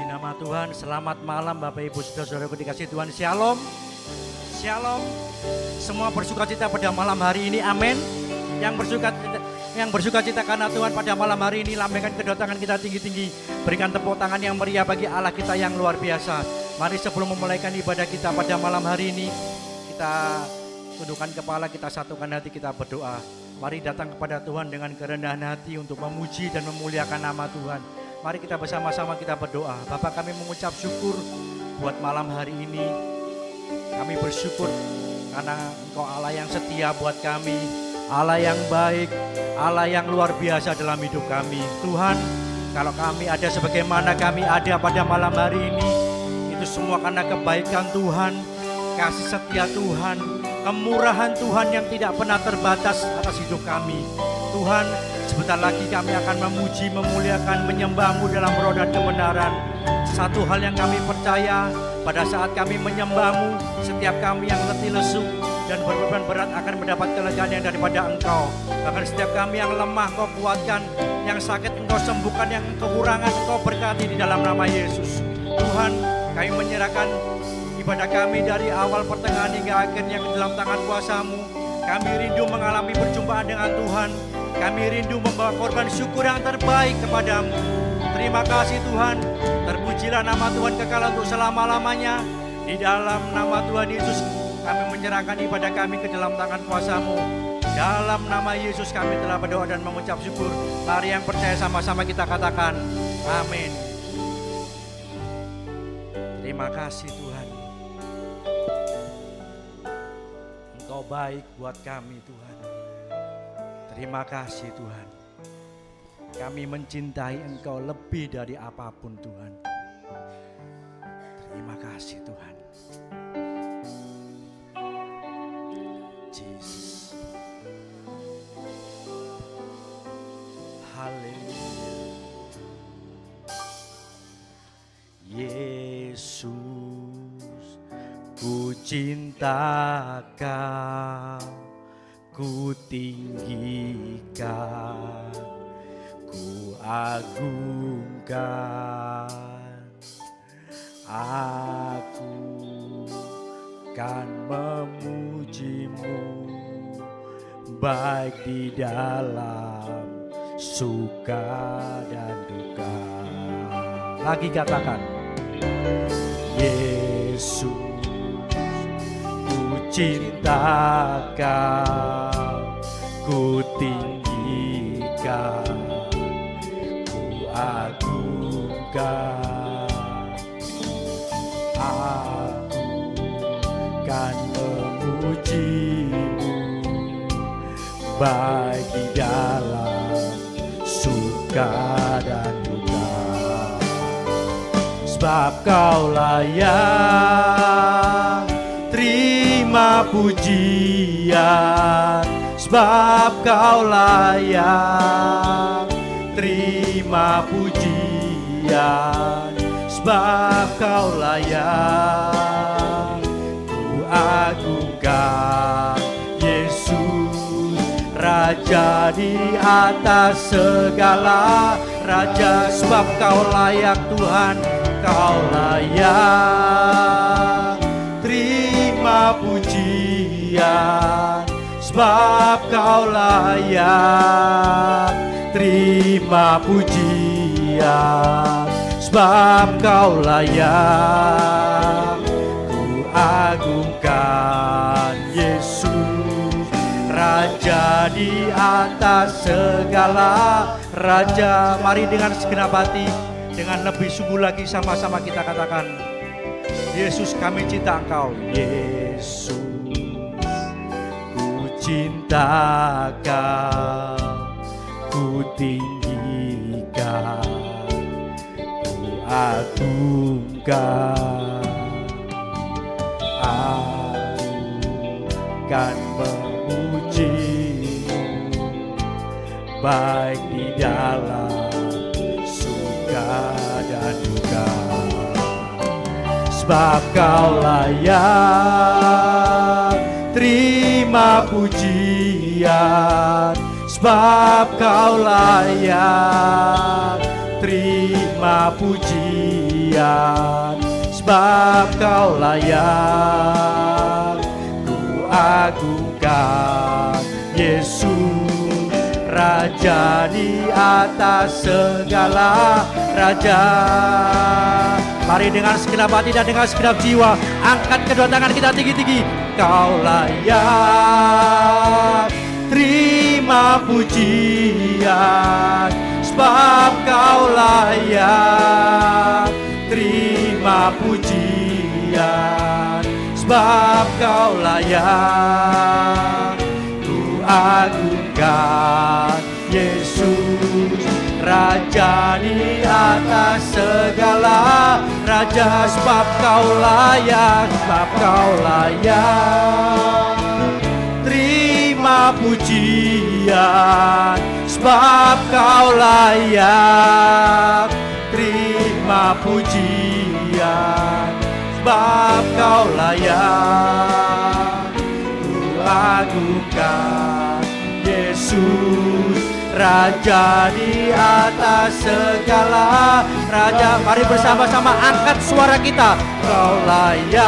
Puji nama Tuhan, selamat malam Bapak Ibu Saudara-saudaraku dikasih Tuhan. Shalom, shalom. Semua bersuka cita pada malam hari ini, amin. Yang bersuka cita karena Tuhan pada malam hari ini, lambaikan kedua tangan kita tinggi-tinggi. Berikan tepuk tangan yang meriah bagi Allah kita yang luar biasa. Mari sebelum memulaikan ibadah kita pada malam hari ini, kita tundukkan kepala, kita satukan hati, kita berdoa. Mari datang kepada Tuhan dengan kerendahan hati untuk memuji dan memuliakan nama Tuhan. Mari kita bersama-sama kita berdoa. Bapa, kami mengucap syukur buat malam hari ini. Kami bersyukur karena Engkau Allah yang setia buat kami, Allah yang baik, Allah yang luar biasa dalam hidup kami. Tuhan, kalau kami ada sebagaimana kami ada pada malam hari ini, itu semua karena kebaikan Tuhan, kasih setia Tuhan, kemurahan Tuhan yang tidak pernah terbatas atas hidup kami. Tuhan, sebentar lagi kami akan memuji, memuliakan, menyembah-Mu dalam roh dan kebenaran. Satu hal yang kami percaya, pada saat kami menyembah-Mu, setiap kami yang letih lesu dan berbeban berat akan mendapat kelegaan yang daripada Engkau. Bahkan setiap kami yang lemah Kau kuatkan, yang sakit Engkau sembuhkan, yang kekurangan Engkau berkati di dalam nama Yesus. Tuhan, kami menyerahkan ibadah kami dari awal pertengahan hingga akhirnya ke dalam tangan kuasa-Mu. Kami rindu mengalami perjumpaan dengan Tuhan. Kami rindu membawa korban syukur yang terbaik kepadamu. Terima kasih Tuhan. Terpujilah nama Tuhan kekal untuk selama-lamanya. Di dalam nama Tuhan Yesus kami menyerahkan ibadah kami ke dalam tangan kuasa-Mu. Dalam nama Yesus kami telah berdoa dan mengucap syukur. Mari yang percaya sama-sama kita katakan amin. Terima kasih Tuhan. Engkau baik buat kami Tuhan. Terima kasih Tuhan. Kami mencintai Engkau lebih dari apapun Tuhan. Terima kasih Tuhan. Jesus. Haleluya. Yesus, ku cinta Kau, ku tinggikan, ku agungkan. Aku kan memuji-Mu baik di dalam suka dan duka. Lagi katakan, Yesus, ku cinta Kau, ku tinggikan, ku agungkan. Aku kan memuji-Mu baik di dalam suka dan duka. Sebab Kau layak terima pujian, sebab Kau layak terima pujian, sebab Kau layak ku agungkan. Yesus, Raja di atas segala raja, sebab Kau layak Tuhan, Kau layak terima pujian, sebab Kau layak terima pujian, sebab Kau layak ku agungkan. Yesus, Raja di atas segala raja. Mari dengan segenap hati, dengan lebih sungguh lagi sama-sama kita katakan, Yesus, kami cinta Engkau. Yesus, ku cinta Kau, ku tinggikan, ku agungkan. Aku kan memuji-Mu baik di dalam suka dan duka. Sebab Kau layak terima pujian, sebab Kau layak terima pujian, sebab Kau layak ku agungkan. Yesus Raja di atas segala raja. Mari dengan segenap hati dan dengan segenap jiwa, angkat kedua tangan kita tinggi-tinggi. Kau layak terima pujian, sebab Kau layak terima pujian, sebab Kau layak ku agungkan. Yesus Raja di atas segala raja, sebab Kau layak, sebab Kau layak terima pujian, sebab Kau layak terima pujian, sebab Kau layak ku agungkan. Yesus Raja di atas segala raja. Mari bersama-sama angkat suara kita. Kau layak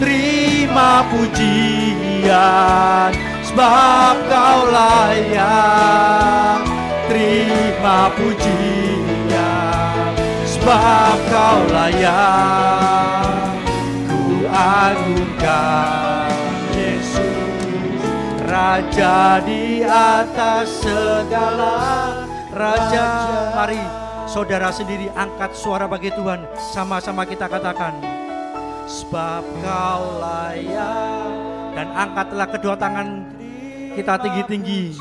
terima pujian, sebab Kau layak terima pujian, sebab Kau layak ku agungkan. Raja di atas segala raja. Mari saudara sendiri angkat suara bagi Tuhan. Sama-sama kita katakan, sebab Kau layak. Dan angkatlah kedua tangan kita tinggi-tinggi.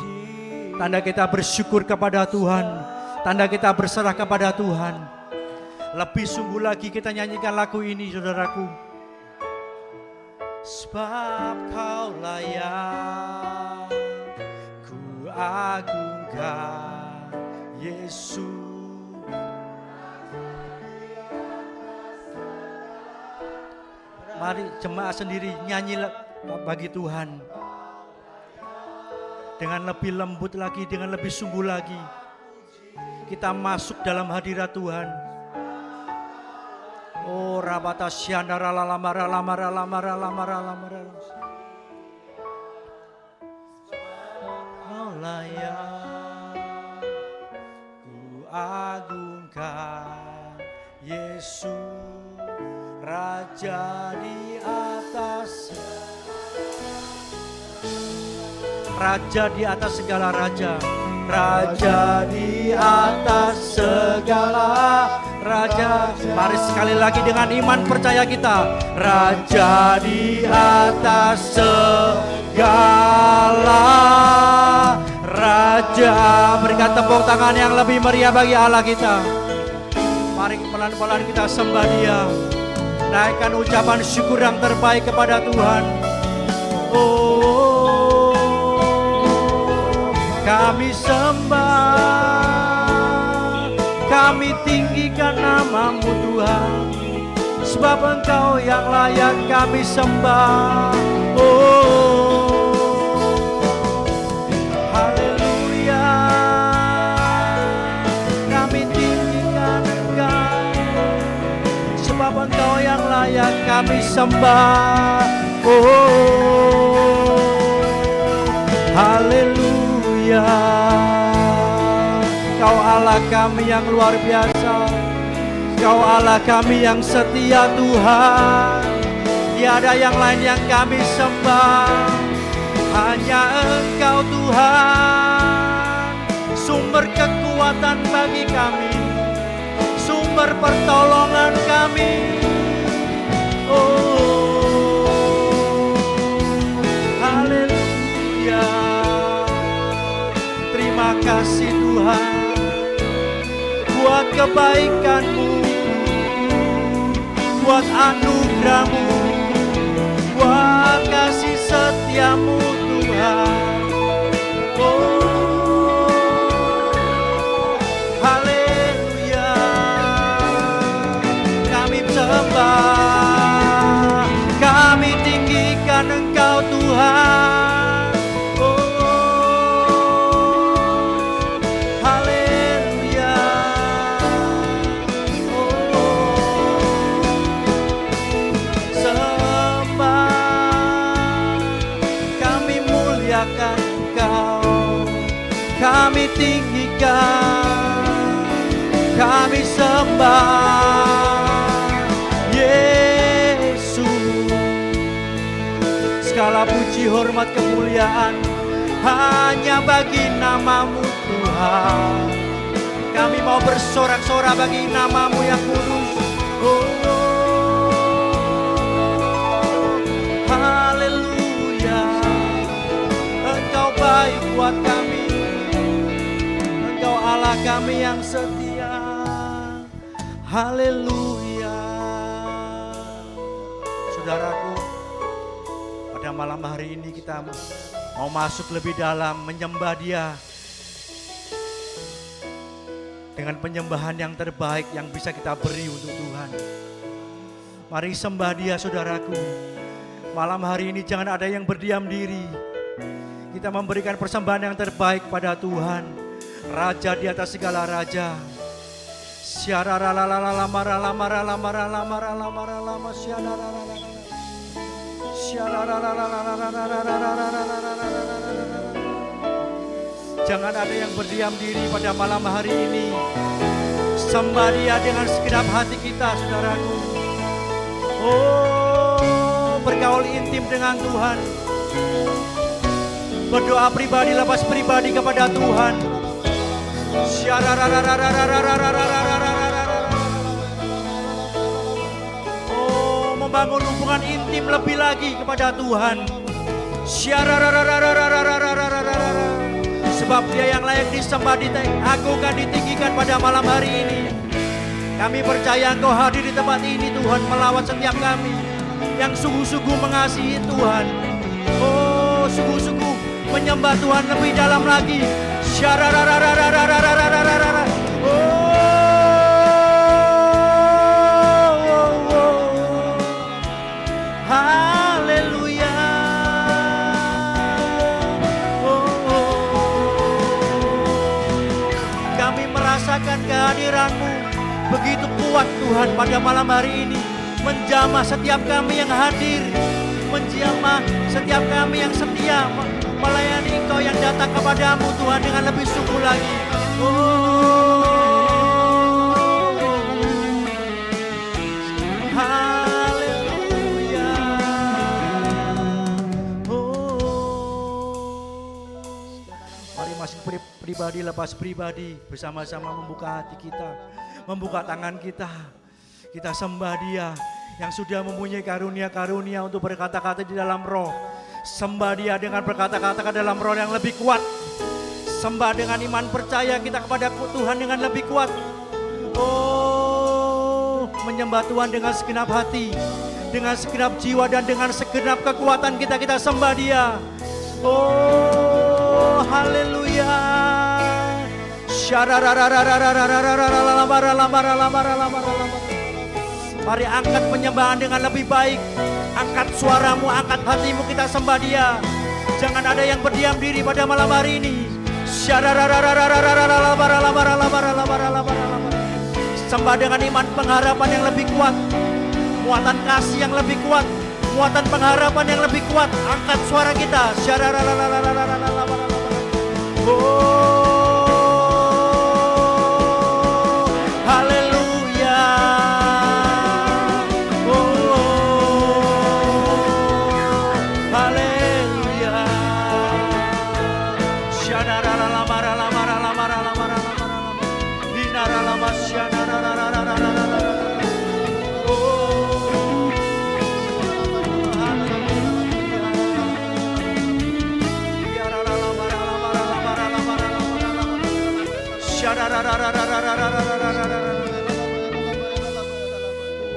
Tanda kita bersyukur kepada Tuhan, tanda kita berserah kepada Tuhan. Lebih sungguh lagi kita nyanyikan lagu ini, saudaraku. Sebab Kau layak ku agungkan. Yesus. Mari jemaat sendiri nyanyi bagi Tuhan dengan lebih lembut lagi, dengan lebih sungguh lagi. Kita masuk dalam hadirat Tuhan. Oh, rabata syandara lamara lamara lamara lamara lamara. Kau layak ku agungkan. Yesus Raja di atas, Raja di atas segala raja, Raja di atas segala raja. Mari sekali lagi dengan iman percaya kita. Raja di atas segala raja. Berikan tepuk tangan yang lebih meriah bagi Allah kita. Mari pelan-pelan kita sembah Dia. Naikkan ucapan syukur yang terbaik kepada Tuhan. Oh, kami sembah, kami tinggikan nama-Mu Tuhan, sebab Engkau yang layak kami sembah. Oh, haleluya, kami tinggikan Engkau, sebab Engkau yang layak kami sembah. Oh, haleluya, Kau Allah kami yang luar biasa, Kau Allah kami yang setia Tuhan. Tiada yang lain yang kami sembah, hanya Engkau Tuhan, sumber kekuatan bagi kami, sumber pertolongan kami. Oh, haleluya, terima kasih Tuhan buat kebaikan-Mu, buat anugerah-Mu, buat kasih setia-Mu Tuhan. Oh, haleluya, kami sembah, kami tinggikan Engkau Tuhan. ditinggikan, kami sembah Yesus. Segala puji, hormat, kemuliaan hanya bagi nama-Mu Tuhan. Kami mau bersorak-sorak bagi nama-Mu yang kudus. Haleluya, Engkau baik buat kami, Engkau Allah kami yang setia. Haleluya. Saudaraku, pada malam hari ini kita mau masuk lebih dalam menyembah Dia dengan penyembahan yang terbaik yang bisa kita beri untuk Tuhan. Mari sembah Dia, saudaraku. Malam hari ini jangan ada yang berdiam diri. Kita memberikan persembahan yang terbaik pada Tuhan, Raja di atas segala raja. Jangan ada yang berdiam diri pada malam hari ini. Sembah Dia dengan segenap hati kita, saudaraku. Oh, bergaul intim dengan Tuhan. Berdoa pribadi, lepas pribadi kepada Tuhan. Oh, membangun hubungan intim lebih lagi kepada Tuhan. Sebab Dia yang layak disembah, diagungkan, ditinggikan pada malam hari ini. Kami percaya Engkau hadir di tempat ini, Tuhan, melawat setiap kami yang sungguh-sungguh mengasihi Tuhan. Oh, sungguh-sungguh menyembah Tuhan lebih dalam lagi. Haleluya. Kami merasakan kehadiran-Mu begitu kuat, Tuhan, pada malam hari ini. Menjamah setiap kami yang hadir, menjamah setiap kami yang setia melayani Engkau yang datang kepadamu, Tuhan, dengan lebih sungguh lagi. Haleluya. Mari masing pribadi lepas pribadi bersama-sama membuka hati kita, membuka tangan kita. Kita sembah Dia yang sudah mempunyai karunia-karunia untuk berkata-kata di dalam roh. Sembah Dia dengan berkata-kata ke dalam roh yang lebih kuat. Sembah dengan iman percaya kita kepada Tuhan dengan lebih kuat. Oh, menyembah Tuhan dengan segenap hati, dengan segenap jiwa, dan dengan segenap kekuatan kita sembah Dia. Oh, haleluya. Mari angkat penyembahan dengan lebih baik. Angkat suaramu, angkat hatimu, kita sembah Dia. Jangan ada yang berdiam diri pada malam hari ini. Sembah dengan iman pengharapan yang lebih kuat, muatan kasih yang lebih kuat, muatan pengharapan yang lebih kuat. Angkat suara kita. Oh, haleluya.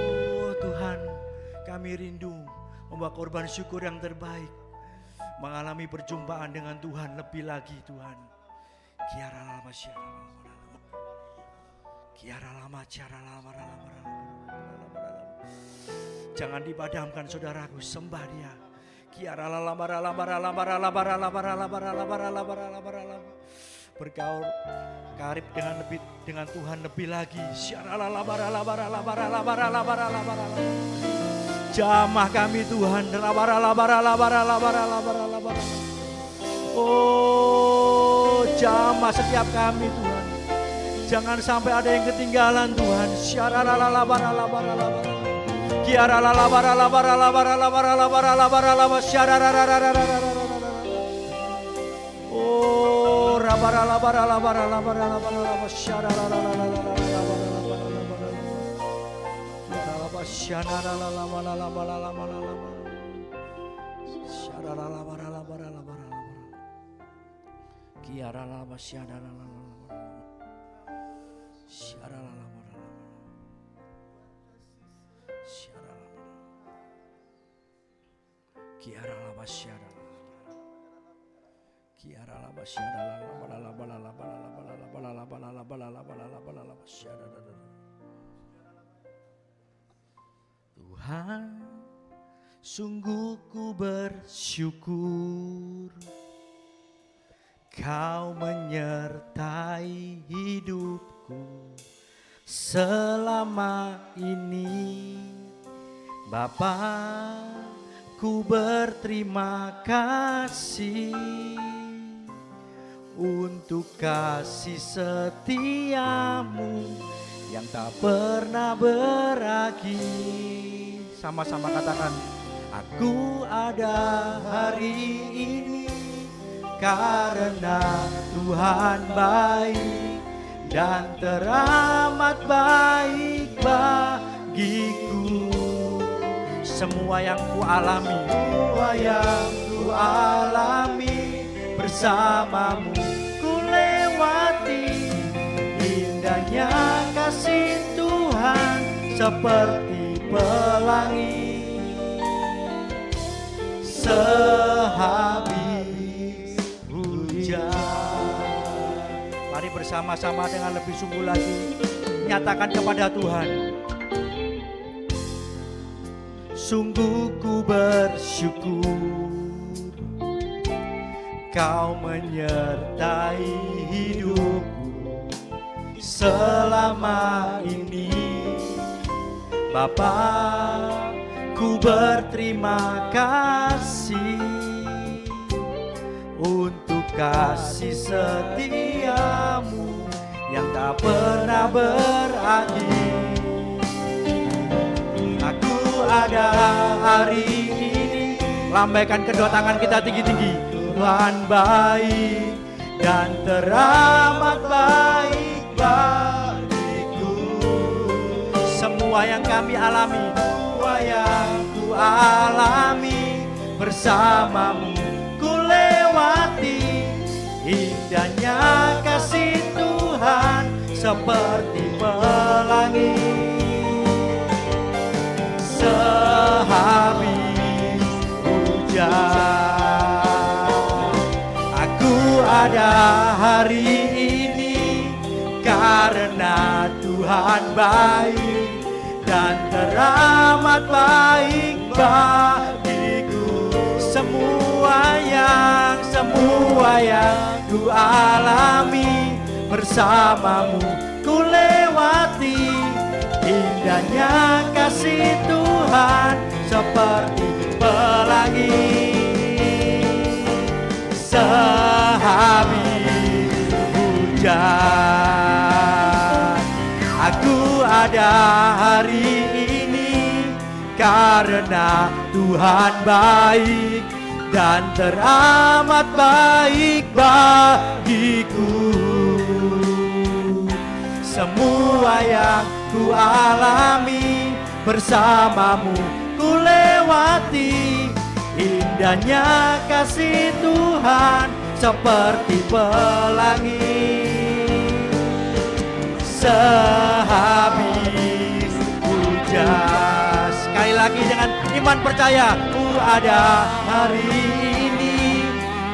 Oh Tuhan, kami rindu membawa korban syukur yang terbaik, mengalami perjumpaan dengan Tuhan lebih lagi, Tuhan. Kiara lama jangan dipadamkan, saudaraku, sembah Dia. Kiara bergaul karib dengan Tuhan lebih lagi. Jamah kami, Tuhan. Oh, jamah setiap kami Tuhan. Jangan sampai ada yang ketinggalan Tuhan. Oh, Tuhan, sungguh ku bersyukur Kau menyertai hidupku selama ini. Bapa, ku berterima kasih untuk kasih setiamu yang tak pernah berakhir. Sama-sama katakan, aku ada hari ini karena Tuhan baik dan teramat baik bagiku. Semua yang ku alami bersamamu ku lewati. Indahnya kasih Tuhan seperti pelangi sehabis hujan. Mari bersama-sama dengan lebih sungguh lagi nyatakan kepada Tuhan, sungguh ku bersyukur Kau menyertai hidupku selama ini. Bapa, ku berterima kasih untuk kasih setiamu yang tak pernah berakhir. Aku ada hari ini, lambaikan kedua tangan kita tinggi-tinggi. Tuhan baik dan teramat baik bagiku. Semua yang kami alami, semua yang ku alami bersamamu ku lewati. Indahnya kasih Tuhan seperti pelangi sehabis hujan. Aku ada hari ini karena Tuhan baik dan teramat baik bagiku. Semua yang ku alami bersamamu ku lewati. Indahnya kasih Tuhan seperti pelangi sehabis hujan. Aku ada hari ini karena Tuhan baik dan teramat baik bagiku. Semua yang ku alami bersamamu ku lewati. Indahnya kasih Tuhan seperti pelangi sehabis hujan. Sekali lagi dengan iman percaya, ku ada hari ini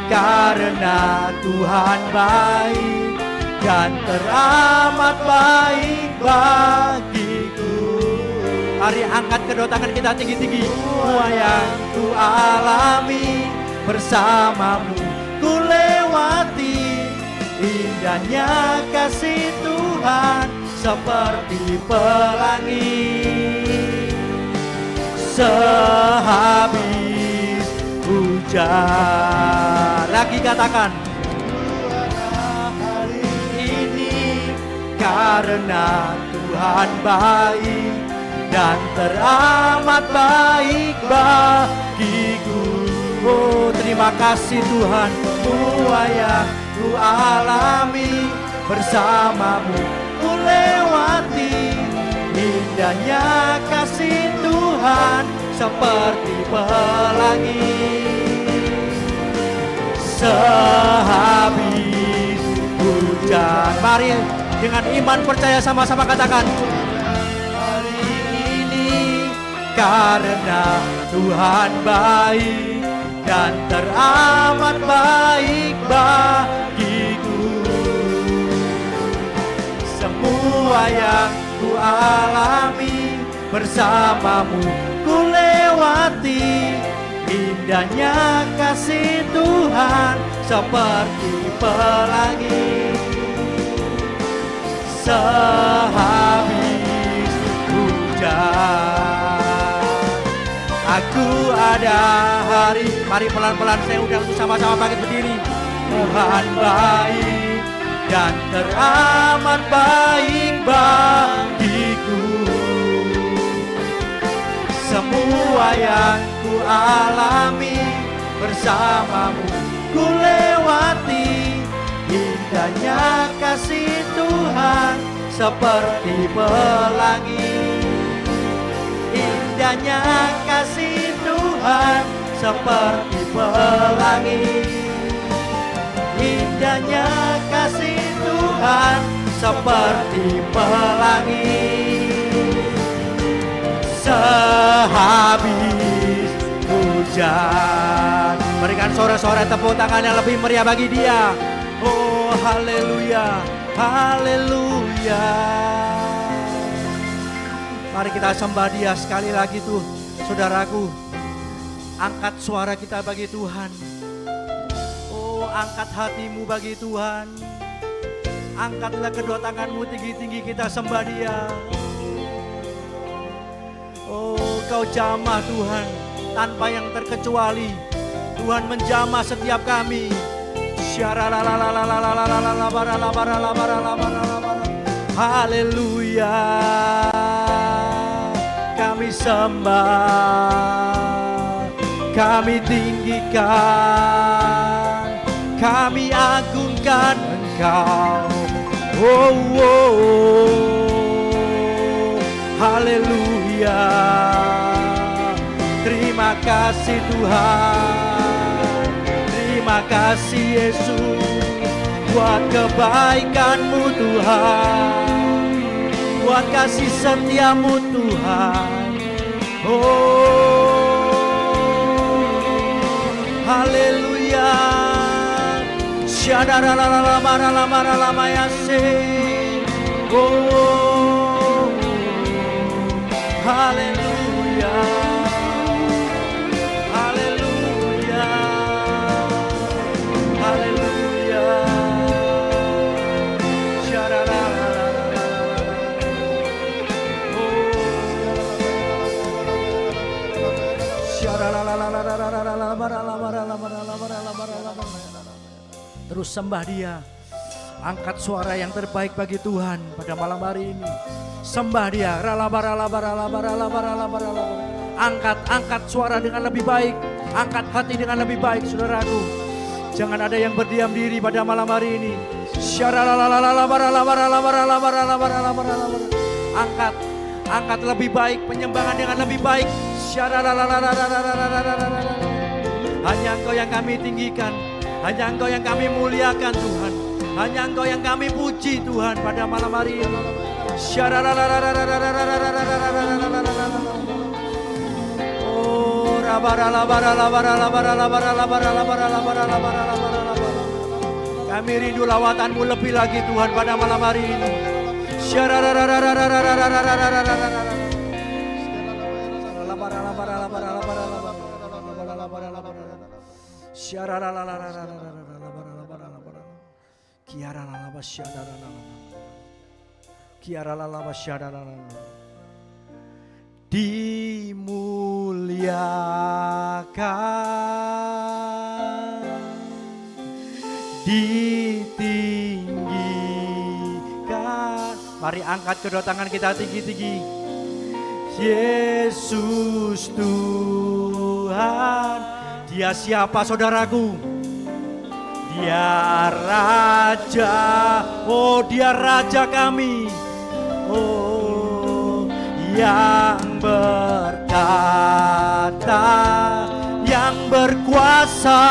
karena Tuhan baik dan teramat baik bagiku. Mari angkat kedua tangan kita tinggi-tinggi. Semua yang ku alami bersamamu ku lewati. Indahnya kasih Tuhan seperti pelangi sehabis hujan. Lagi katakan. Hari ini karena Tuhan baik dan teramat baik bagiku. Oh, terima kasih Tuhan, semua yang ku alami bersamamu ku lewati. Indahnya kasih Tuhan seperti pelangi. Sehabis hujan, mari dengan iman percaya sama-sama katakan. Hari ini karena Tuhan baik dan teramat baik bagiku. Semua yang ku alami bersamamu ku lewati. Indahnya kasih Tuhan seperti pelangi. Sehabis hujan aku ada hari. Mari pelan-pelan saya udah sama-sama bangkit berdiri. Tuhan baik dan teramat baik bagiku. Semua yang ku alami bersamamu ku lewati. Indahnya kasih Tuhan seperti pelangi. Indahnya kasih Tuhan seperti pelangi. Indahnya kasih Tuhan seperti pelangi. Sehabis hujan, berikan sorak-sorai tepuk tangan yang lebih meriah bagi Dia. Oh haleluya, haleluya. Mari kita sembah Dia sekali lagi tuh, saudaraku. Angkat suara kita bagi Tuhan. Oh, angkat hatimu bagi Tuhan. Angkatlah kedua tanganmu tinggi-tinggi, kita sembah Dia. Oh, Kau jamah Tuhan, tanpa yang terkecuali. Tuhan menjamah setiap kami. Haleluya. Kami sembah, kami tinggikan, kami agungkan Engkau. Oh, oh, oh. Haleluya. Terima kasih Tuhan, terima kasih Yesus buat kebaikan-Mu Tuhan, buat kasih setia-Mu Tuhan. Oh, haleluya. Oh, haleluya. Haleluya. Haleluya. Terus sembah Dia. Angkat suara yang terbaik bagi Tuhan pada malam hari ini. Sembah Dia. Angkat suara dengan lebih baik. Angkat hati dengan lebih baik, saudaraku. Jangan ada yang berdiam diri pada malam hari ini. Angkat lebih baik, penyembahan dengan lebih baik. Hanya Engkau yang kami tinggikan, hanya Engkau yang kami muliakan Tuhan, hanya Engkau yang kami puji Tuhan pada malam hari ini. Kami rindu lawatan-Mu lebih lagi Tuhan pada malam hari ini. Dimuliakan Mari angkat kedua tangan kita tinggi-tinggi. Yesus Tuhan. Dia siapa saudaraku? Dia Raja. Oh, dia Raja kami. Oh, yang berkata, yang berkuasa,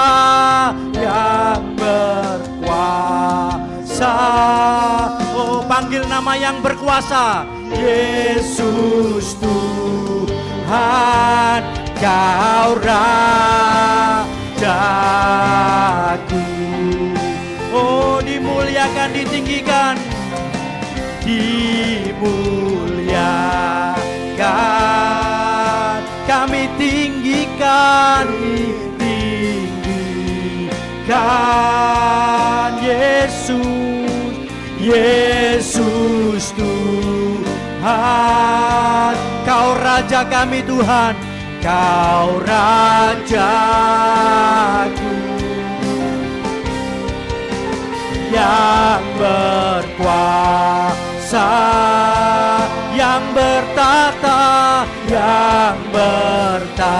yang berkuasa. Oh, panggil nama yang berkuasa. Yesus Tuhan, Kau Rajaku. Oh, dimuliakan, ditinggikan, dimuliakan. Kami tinggikan, tinggikan Yesus, Yesus Tuhan. Kau Raja kami Tuhan, Kau Rajaku, yang berkuasa, yang bertata, yang bertata.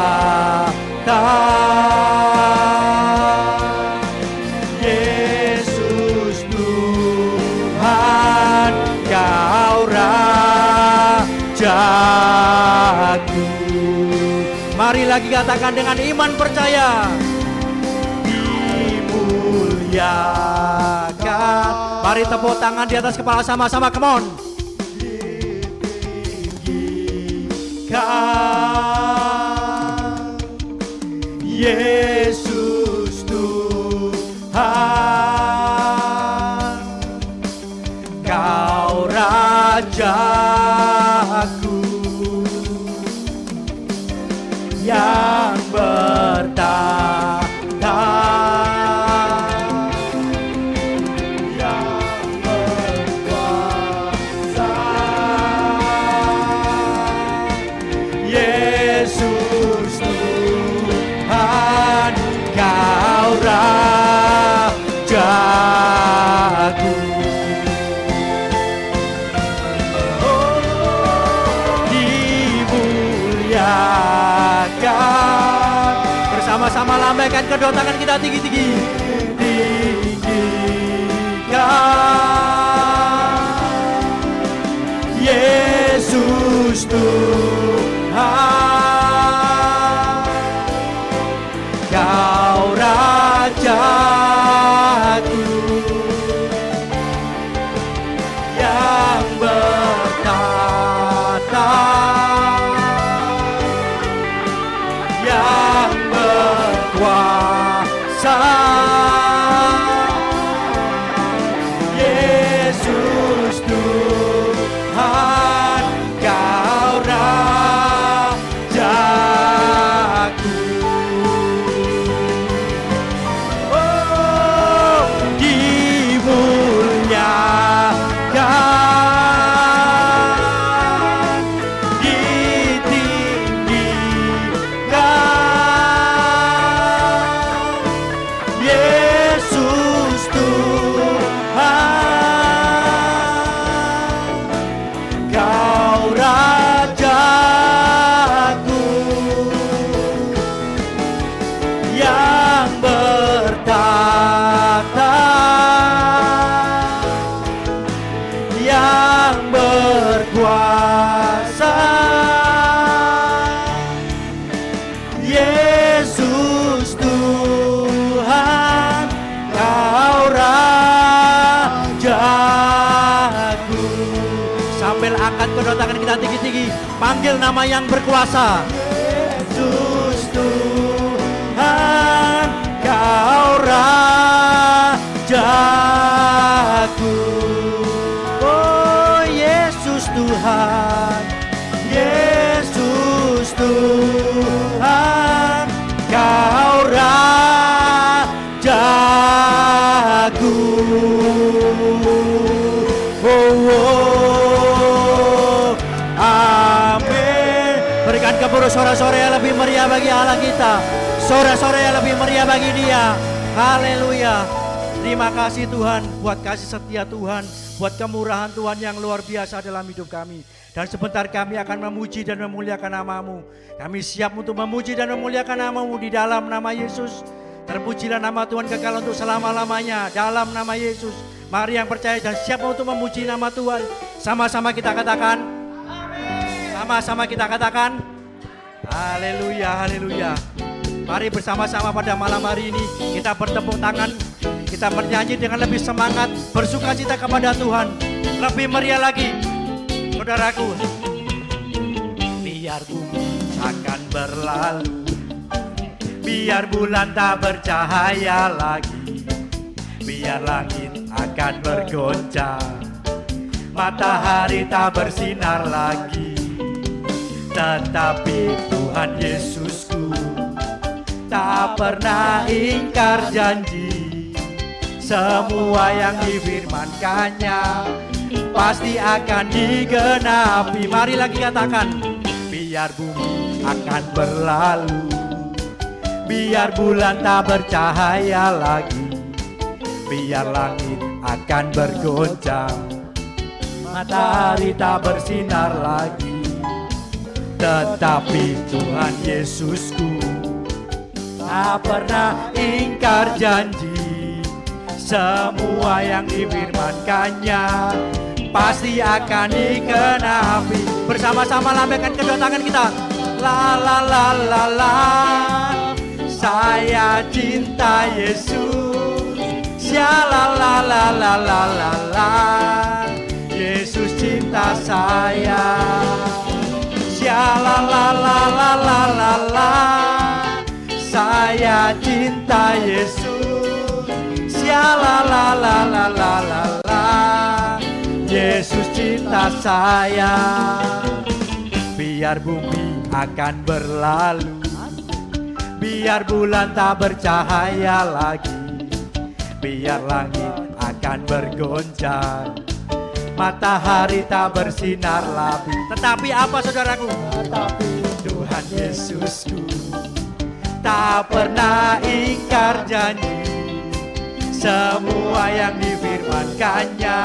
Yesus Tuhan, Kau Rajaku. Mari lagi katakan dengan iman percaya. Dimuliakan. Mari tepuk tangan di atas kepala sama-sama, come on. Ditinggikan Yesus Tuhan, Kau Rajaku, yang bertata, yang berkuasa. Yesus Tuhan, Kau Rajaku. Oh, dimuliakan. Bersama-sama lambaikan kedua tangan kita tinggi-tinggi. Tinggikan Yesus Tuhan, Kau Rajaku, yang bertata, yang berkuasa. Yesus Tuhan, Kau Rajaku. Oh, dimuliakan, ditinggikan Yesus Tuhan, Kau Rajaku, yang bertata, yang berkuasa. Yesus Tuhan, Kau Rajaku. Sambil angkat kedua tangan kita tinggi-tinggi, panggil nama yang berkuasa. Yesus Tuhan, Kau Rajaku. Oh, Yesus Tuhan, Yesus Tuhan, Kau Rajaku. Oh, oh, amin. Berikan kepada sore-sore yang lebih meriah bagi Allah kita, sore-sore yang lebih meriah bagi Dia. Haleluya. Terima kasih Tuhan buat kasih setia Tuhan, buat kemurahan Tuhan yang luar biasa dalam hidup kami. Dan sebentar kami akan memuji dan memuliakan nama-Mu. Kami siap untuk memuji dan memuliakan nama-Mu di dalam nama Yesus. Terpujilah nama Tuhan kekal untuk selama-lamanya dalam nama Yesus. Mari yang percaya dan siap untuk memuji nama Tuhan. Sama-sama kita katakan. Amin. Sama-sama kita katakan. Haleluya, haleluya. Mari bersama-sama pada malam hari ini kita bertepuk tangan. Kita bernyanyi dengan lebih semangat, bersuka cita kepada Tuhan. Lebih meriah lagi, saudaraku. Biar bumi akan berlalu, biar bulan tak bercahaya lagi, biar langit akan bergoncang, matahari tak bersinar lagi. Tetapi Tuhan Yesusku tak pernah ingkar janji. Semua yang difirmankannya pasti akan digenapi. Mari lagi katakan. Biar bumi akan berlalu, biar bulan tak bercahaya lagi, biar langit akan bergoncang, matahari tak bersinar lagi. Tetapi Tuhan Yesusku tak pernah ingkar janji. Semua yang difirmankannya pasti akan digenapi. Bersama-sama lambaikan kedua tangan kita. La la la la la. Saya cinta Yesus. Sia la la la la la la la. Yesus cinta saya. Sia la la la la la la la. Saya cinta Yesus. Ya la la la la la la la. Yesus cinta saya. Biar bumi akan berlalu, biar bulan tak bercahaya lagi, biar langit akan bergoncang, matahari tak bersinar lagi. Tetapi apa saudaraku? Tetapi Tuhan Yesusku tak pernah ingkar janji. Semua yang difirmankannya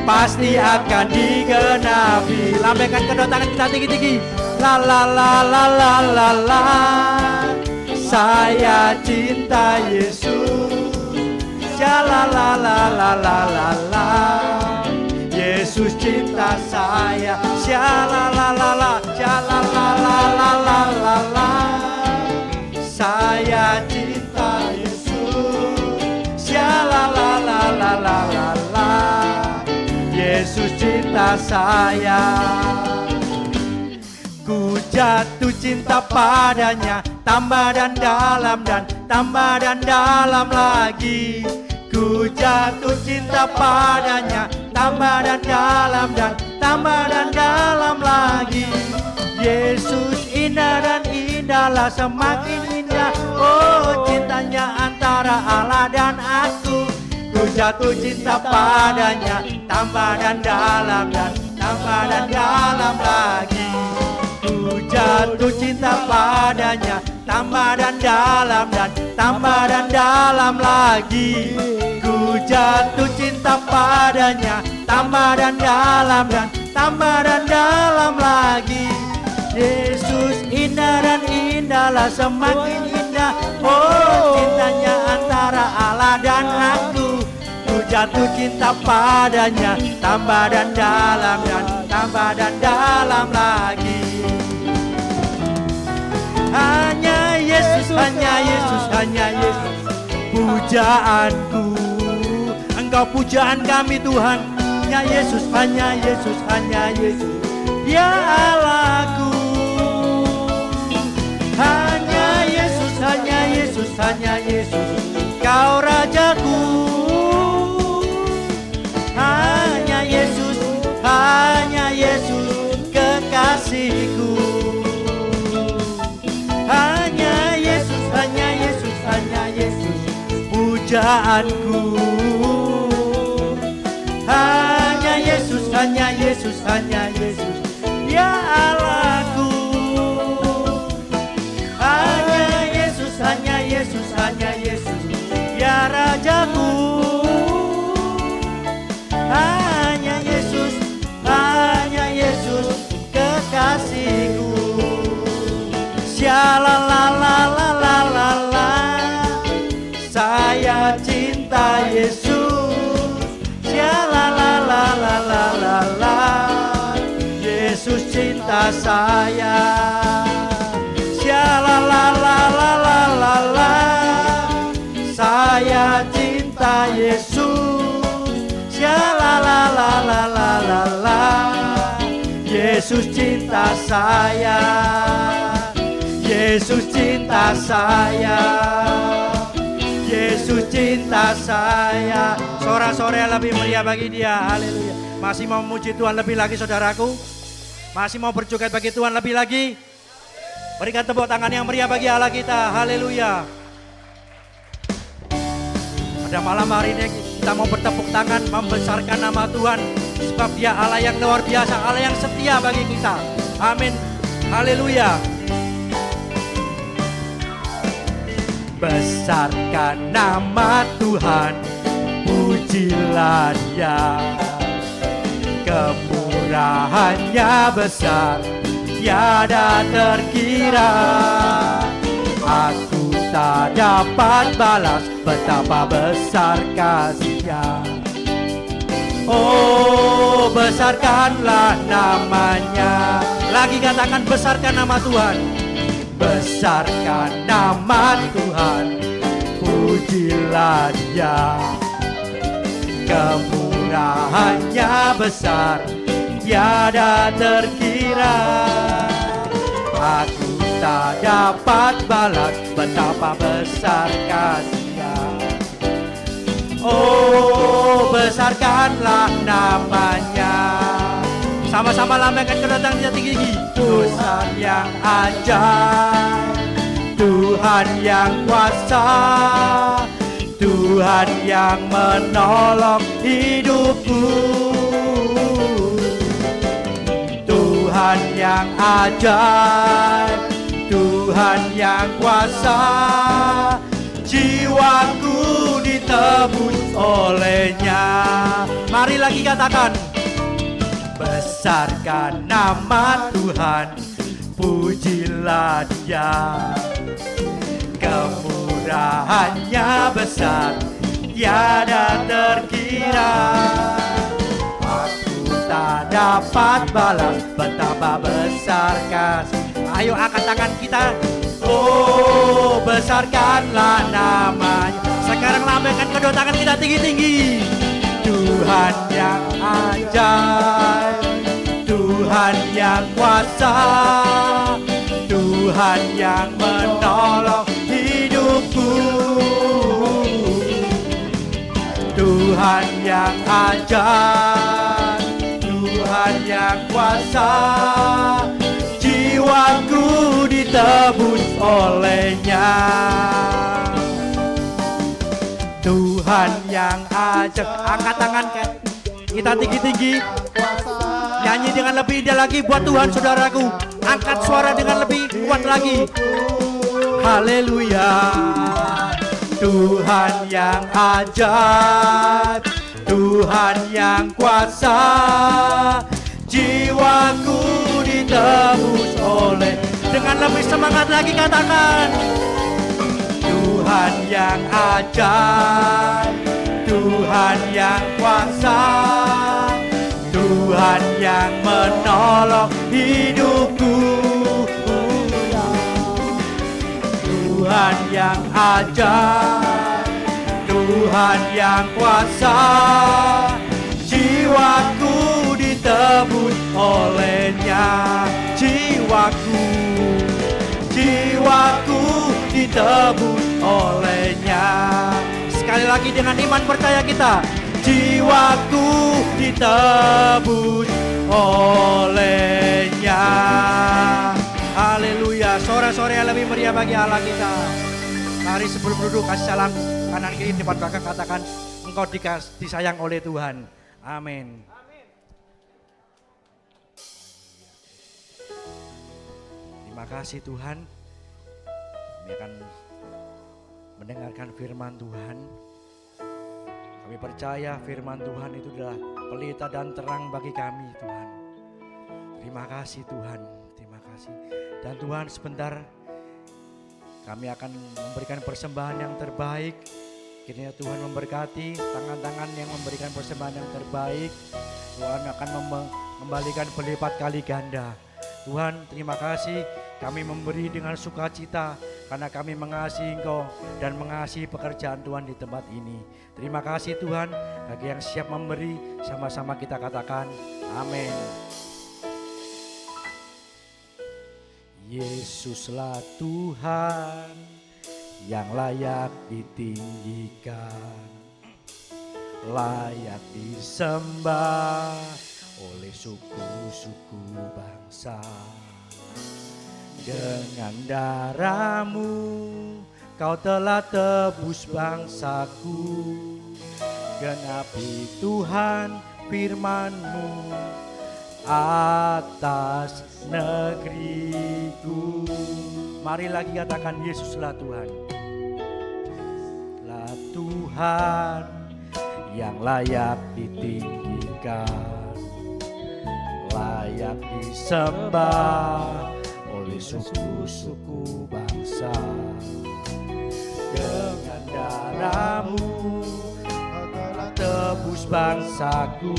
pasti akan digenapi. Lambaikan kedua tangan kita tinggi-tinggi. La la la la la la la. Saya cinta Yesus. Ya la la la la la la la. Yesus cinta saya. Ya la la la la. Ya la la la la la la la. Saya cinta Yesus. Ya la la la la la la la. Yesus cinta saya. Ku jatuh cinta padanya, tambah dan dalam dan tambah dan dalam lagi. Ku jatuh cinta padanya, tambah dan dalam dan tambah dan dalam lagi. Yesus indah dan indahlah, semakin indah. Oh, cintanya antara Allah dan aku. Ku jatuh cinta padanya, tambah dan dalam dan tambah dan dalam lagi. Ku jatuh cinta padanya, tambah dan dalam dan tambah dan dalam lagi. Ku jatuh cinta padanya, tambah dan dalam dan tambah dan dalam lagi. Yesus indah dan indahlah, semakin indah. Oh, cintanya antara Allah dan aku. Ku jatuh cinta padanya, tambah dan dalam dan tambah dan dalam lagi. Hanya Yesus, hanya Yesus, hanya Yesus pujaanku. Engkau pujaan kami Tuhan. Hanya Yesus, hanya Yesus, hanya Yesus. Ya Allahku. Hanya Yesus, hanya Yesus, hanya Yesus. Kau Rajaku. Hanya Yesus, hanya Yesus kekasihku. Hanya Yesus, hanya Yesus, hanya Yesus pujaanku. Hanya Yesus, hanya Yesus, hanya Yesus. Ya Allahku. Hanya Yesus, hanya Yesus, hanya Yesus. Ya Rajaku. cinta saya. Shalalalalalalalala, saya cinta Yesus. Shalalalalalalalala, Yesus cinta saya. Yesus cinta saya. Yesus cinta saya. Sorak-sorai lebih meriah bagi Dia. Haleluya. Masih mau memuji Tuhan lebih lagi saudaraku? Masih mau berjoget bagi Tuhan lebih lagi? Berikan tepuk tangan yang meriah bagi Allah kita. Haleluya. Pada malam hari ini kita mau bertepuk tangan membesarkan nama Tuhan. Sebab Dia Allah yang luar biasa, Allah yang setia bagi kita. Amin. Haleluya. Besarkan nama Tuhan, pujilah Dia. Kemurahannya besar, tiada terkira. Aku tak dapat balas betapa besar kasih-Nya. Oh, besarkanlah namanya. Lagi katakan, besarkan nama Tuhan. Besarkan nama Tuhan, pujilah Dia. Kemurahannya besar, tiada terkira. Aku tak dapat balas betapa besar kasih-Nya. Oh, besarkanlah namanya. Sama-sama lambaikan kedatangan kita tinggi. Tuhan yang ajaib, Tuhan yang kuasa, Tuhan yang menolong hidupku. Tuhan yang ajaib, Tuhan yang kuasa, jiwaku ditebus oleh-Nya. Mari lagi katakan, besarkan nama Tuhan, pujilah Dia. Kemurahannya besar, tiada terkira. Aku tak dapat balas betapa besar kasih. Ayo angkat tangan kita. Oh, besarkanlah namanya. Sekarang lambaikan kedua tangan kita tinggi-tinggi. Tuhan yang ajaib, Tuhan yang kuasa, Tuhan yang menolong hidupku. Tuhan yang ajaib, Tuhan yang kuasa, jiwaku ditebus oleh-Nya. Tuhan yang ajaib. Angkat tangan kita tinggi-tinggi. Nyanyi dengan lebih indah lagi buat Tuhan saudaraku. Angkat suara dengan lebih kuat lagi. Haleluya. Tuhan yang ajaib, Tuhan yang kuasa, jiwaku ditebus oleh. Dengan lebih semangat lagi katakan, Tuhan yang ajaib, Tuhan yang kuasa, Tuhan yang menolong hidupku. Tuhan yang ajaib, Tuhan yang kuasa, jiwaku ditebus oleh-Nya. Jiwaku, jiwaku ditebus oleh-Nya. Sekali lagi dengan iman percaya kita, jiwaku ditebus oleh-Nya. Haleluya. Sore-sore yang lebih meriah bagi Allah kita. Mari sebelum duduk kasih salam kanan kiri depan belakang, katakan engkau disayang oleh Tuhan. Amin. Terima kasih Tuhan. Kami akan mendengarkan firman Tuhan. Kami percaya firman Tuhan itu adalah pelita dan terang bagi kami Tuhan. Terima kasih Tuhan. Terima kasih. Dan Tuhan sebentar kami akan memberikan persembahan yang terbaik. Kiranya Tuhan memberkati tangan-tangan yang memberikan persembahan yang terbaik. Tuhan akan mengembalikan berlipat kali ganda. Tuhan, terima kasih kami memberi dengan sukacita karena kami mengasihi Engkau dan mengasihi pekerjaan Tuhan di tempat ini. Terima kasih Tuhan, bagi yang siap memberi, sama-sama kita katakan amin. Yesuslah Tuhan yang layak ditinggikan, layak disembah oleh suku-suku bangsa. Dengan darah-Mu Kau telah tebus bangsaku. Genapi Tuhan firman-Mu atas negeriku. Mari lagi katakan Yesuslah Tuhan. Lah Tuhan yang layak ditinggikan, layak disembah oleh suku-suku bangsa. Dengan darah-Mu telah tebus bangsaku.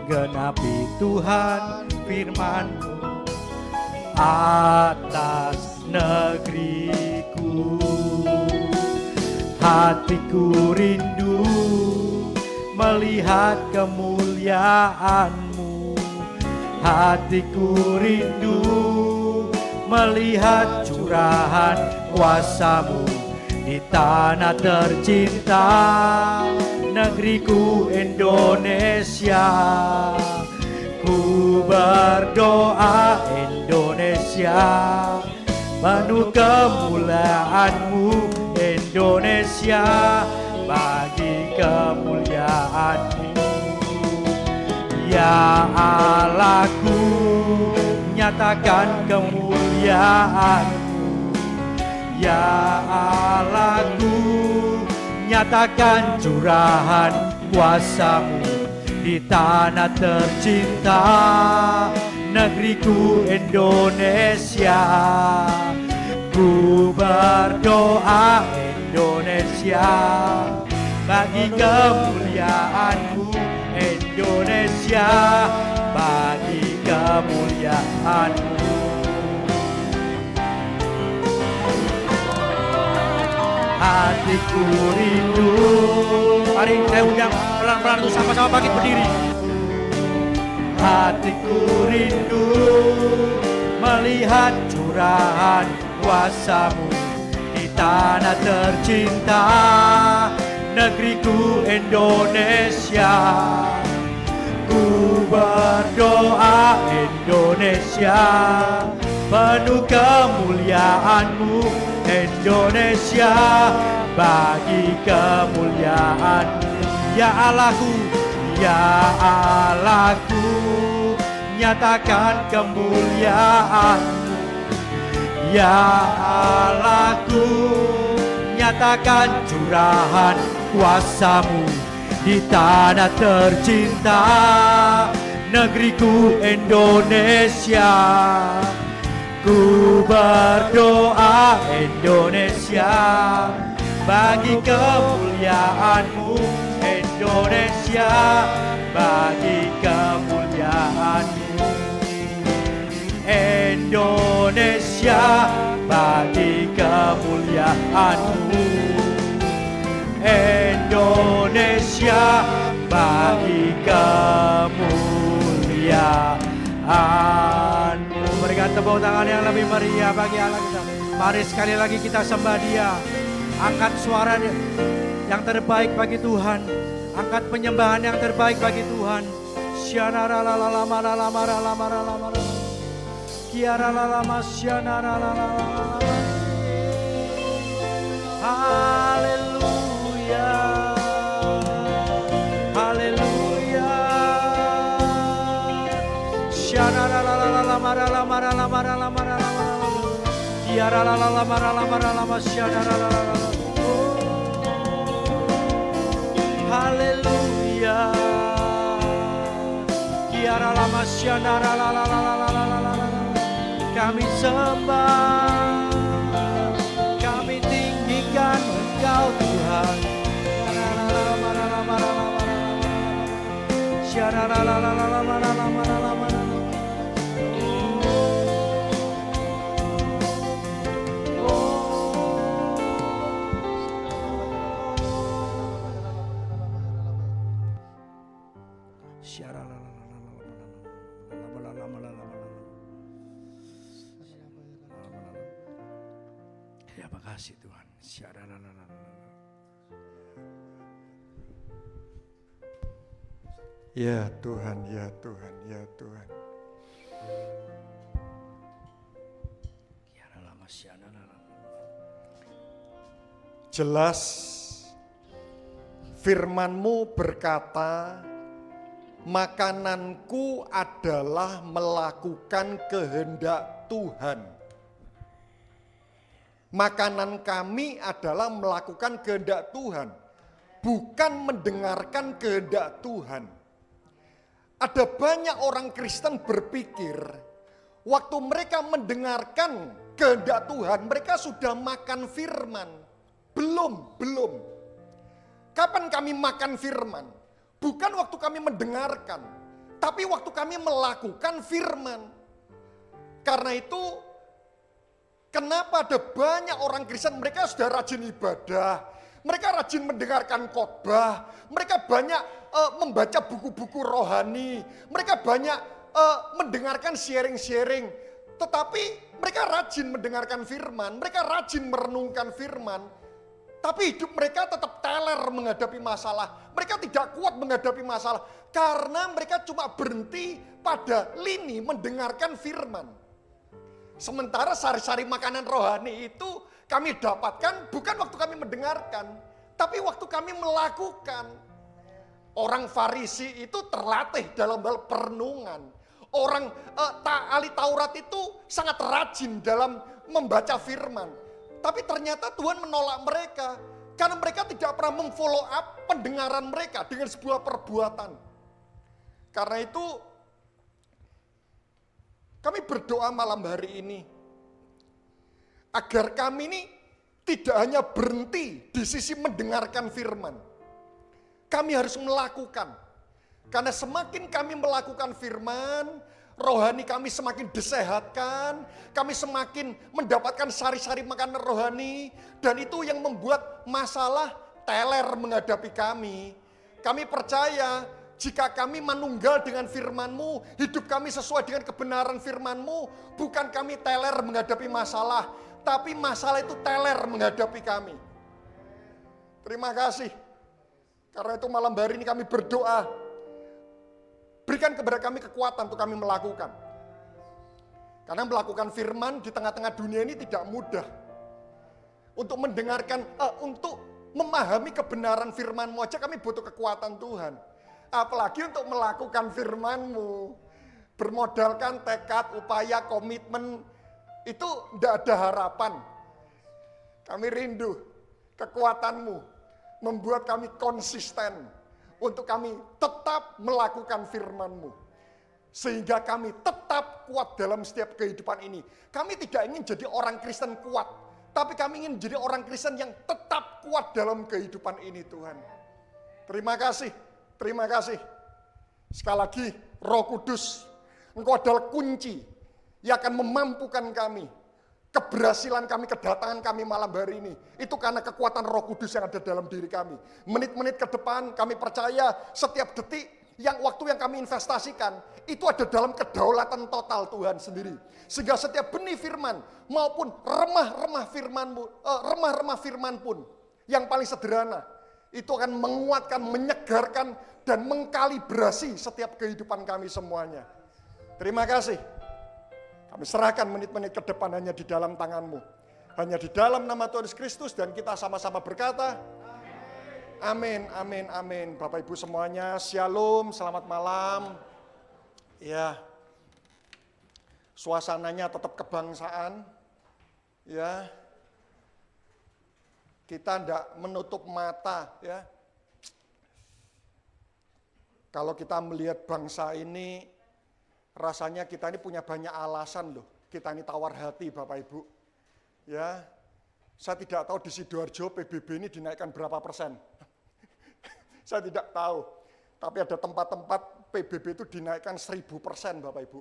Genapi Tuhan firman-Mu atas negeriku. Hatiku rindu melihat kemuliaan-Mu. Hatiku rindu melihat curahan kuasa-Mu di tanah tercinta, negeriku Indonesia. Ku berdoa Indonesia, penuh kemuliaan-Mu Indonesia, bagi kemuliaan-Mu. Ya Allahku, nyatakan kemuliaan-Mu. Ya Allahku, nyatakan curahan kuasa-Mu di tanah tercinta, negeriku Indonesia. Ku berdoa Indonesia, bagi kemuliaan-Mu Indonesia, bagi kemuliaan-Mu. Hatiku rindu. Mari saya undang pelan-pelan untuk sama-sama bangkit berdiri. Hatiku rindu melihat curahan kuasa-Mu di tanah tercinta, negeriku Indonesia. Ku berdoa Indonesia, penuh kemuliaan-Mu Indonesia, bagi kemuliaan-Mu. Ya Allahku, ya Allahku, nyatakan kemuliaan-Mu. Ya Allahku, nyatakan curahan kuasa-Mu di tanah tercinta, negeriku Indonesia. Ku berdoa Indonesia, bagi kemuliaan-Mu Indonesia, bagi kemuliaan-Mu Indonesia, bagi kemuliaan-Mu Indonesia, bagi kemuliaan-Mu. Berikan tepuk tangan yang lebih meriah bagi Allah kita. Mari sekali lagi kita sembah Dia. Angkat suara yang terbaik bagi Tuhan. Angkat penyembahan yang terbaik bagi Tuhan. Haleluya. Haleluya. Haleluya. Kami sembah, kami tinggikan Engkau Tuhan. apa kasih Tuhan. Ya Tuhan, ya Tuhan, ya Tuhan. Jelas firman-Mu berkata, makananku adalah melakukan kehendak Tuhan. Makanan kami adalah melakukan kehendak Tuhan, bukan mendengarkan kehendak Tuhan. Ada banyak orang Kristen berpikir, waktu mereka mendengarkan kehendak Tuhan, mereka sudah makan firman. Belum. Kapan kami makan firman? Bukan waktu kami mendengarkan, tapi waktu kami melakukan firman. Karena itu, kenapa ada banyak orang Kristen, mereka sudah rajin ibadah, mereka rajin mendengarkan khotbah, mereka banyak membaca buku-buku rohani, mereka banyak mendengarkan sharing-sharing, tetapi mereka rajin mendengarkan firman, mereka rajin merenungkan firman, tapi hidup mereka tetap teler menghadapi masalah. Mereka tidak kuat menghadapi masalah karena mereka cuma berhenti pada lini mendengarkan firman. Sementara sari-sari makanan rohani itu kami dapatkan bukan waktu kami mendengarkan, tapi waktu kami melakukan. Orang Farisi itu terlatih dalam hal perenungan. Orang ahli Taurat itu sangat rajin dalam membaca firman. Tapi ternyata Tuhan menolak mereka karena mereka tidak pernah memfollow up pendengaran mereka dengan sebuah perbuatan. Karena itu kami berdoa malam hari ini agar kami ini tidak hanya berhenti di sisi mendengarkan firman. Kami harus melakukan. Karena semakin kami melakukan firman, rohani kami semakin disehatkan, kami semakin mendapatkan sari-sari makanan rohani, dan itu yang membuat masalah teler menghadapi kami. Kami percaya jika kami manunggal dengan firman-Mu, hidup kami sesuai dengan kebenaran firman-Mu, bukan kami teler menghadapi masalah, tapi masalah itu teler menghadapi kami. Terima kasih. Karena itu malam hari ini kami berdoa, berikan kepada kami kekuatan untuk kami melakukan. Karena melakukan firman di tengah-tengah dunia ini tidak mudah. Untuk mendengarkan, untuk memahami kebenaran firman-Mu aja kami butuh kekuatan Tuhan. Apalagi untuk melakukan firman-Mu. Bermodalkan tekad, upaya, komitmen, itu tidak ada harapan. Kami rindu kekuatan-Mu membuat kami konsisten untuk kami tetap melakukan firman-Mu. Sehingga kami tetap kuat dalam setiap kehidupan ini. Kami tidak ingin jadi orang Kristen kuat, tapi kami ingin jadi orang Kristen yang tetap kuat dalam kehidupan ini Tuhan. Terima kasih, terima kasih. Sekali lagi, Roh Kudus, Engkau adalah kunci yang akan memampukan kami. Keberhasilan kami, kedatangan kami malam hari ini, itu karena kekuatan Roh Kudus yang ada dalam diri kami. Menit-menit ke depan kami percaya setiap detik waktu yang kami investasikan, itu ada dalam kedaulatan total Tuhan sendiri. Sehingga setiap benih firman maupun remah-remah firman pun, yang paling sederhana, itu akan menguatkan, menyegarkan, dan mengkalibrasi setiap kehidupan kami semuanya. Terima kasih. Kami serahkan menit-menit ke depan hanya di dalam tangan-Mu. Hanya di dalam nama Tuhan Yesus Kristus, dan kita sama-sama berkata, amin, amin, amin. Bapak Ibu semuanya, shalom, selamat malam. Ya, suasananya tetap kebangsaan. Ya, kita tidak menutup mata. Ya, kalau kita melihat bangsa ini, rasanya kita ini punya banyak alasan loh. Kita ini tawar hati Bapak Ibu. Ya, saya tidak tahu di Sidoarjo PBB ini dinaikkan berapa persen. Saya tidak tahu. Tapi ada tempat-tempat PBB itu dinaikkan 1000% Bapak Ibu.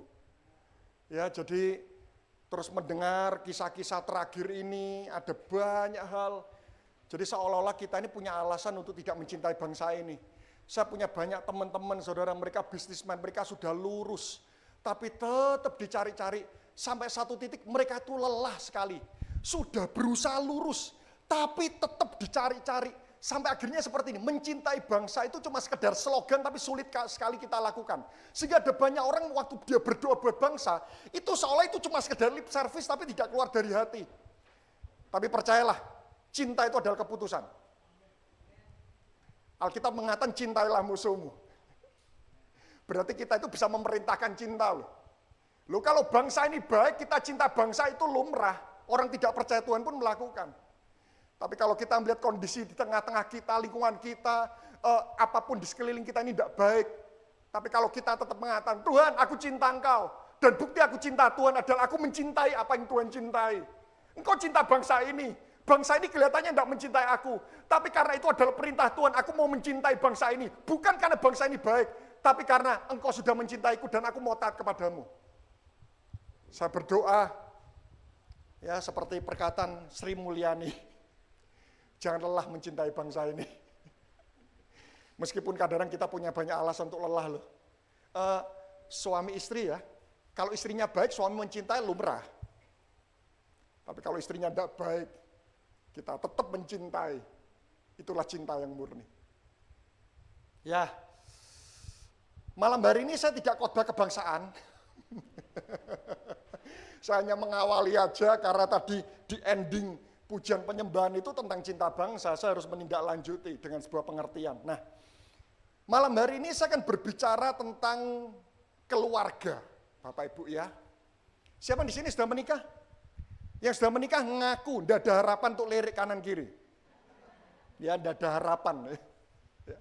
Ya, jadi terus mendengar kisah-kisah terakhir ini, ada banyak hal. Jadi seolah-olah kita ini punya alasan untuk tidak mencintai bangsa ini. Saya punya banyak teman-teman, saudara, mereka bisnismen, mereka sudah lurus. Tapi tetap dicari-cari, sampai satu titik mereka itu lelah sekali. sudah berusaha lurus, tapi tetap dicari-cari. Sampai akhirnya seperti ini, mencintai bangsa itu cuma sekedar slogan tapi sulit sekali kita lakukan. Sehingga ada banyak orang waktu dia berdoa buat bangsa, itu seolah itu cuma sekedar lip service tapi tidak keluar dari hati. Tapi percayalah, cinta itu adalah keputusan. Alkitab mengatakan cintailah musuhmu. Berarti kita itu bisa memerintahkan cinta loh. Loh kalau bangsa ini baik, kita cinta bangsa itu lumrah. Orang tidak percaya Tuhan pun melakukan. Tapi kalau kita melihat kondisi di tengah-tengah kita, lingkungan kita, apapun di sekeliling kita ini tidak baik. Tapi kalau kita tetap mengatakan, Tuhan aku cinta Engkau. Dan bukti aku cinta Tuhan adalah aku mencintai apa yang Tuhan cintai. Engkau cinta bangsa ini. Bangsa ini kelihatannya tidak mencintai aku. Tapi karena itu adalah perintah Tuhan, aku mau mencintai bangsa ini. Bukan karena bangsa ini baik, tapi karena Engkau sudah mencintaiku dan aku mau taat kepadamu. Saya berdoa, ya seperti perkataan Sri Mulyani, jangan lelah mencintai bangsa ini. Meskipun kadang-kadang kita punya banyak alasan untuk lelah loh. Suami istri ya, kalau istrinya baik, suami mencintai lumrah. Tapi kalau istrinya tidak baik, kita tetap mencintai. Itulah cinta yang murni. Ya, malam hari ini saya tidak khotbah kebangsaan. Saya hanya mengawali aja karena tadi di ending pujian penyembahan itu tentang cinta bangsa, saya harus menindaklanjuti dengan sebuah pengertian. Nah, malam hari ini saya akan berbicara tentang keluarga, Bapak Ibu ya. Siapa di sini sudah menikah? Yang sudah menikah ngaku, tidak ada harapan untuk lirik kanan kiri. Ya, tidak ada harapan. Ya.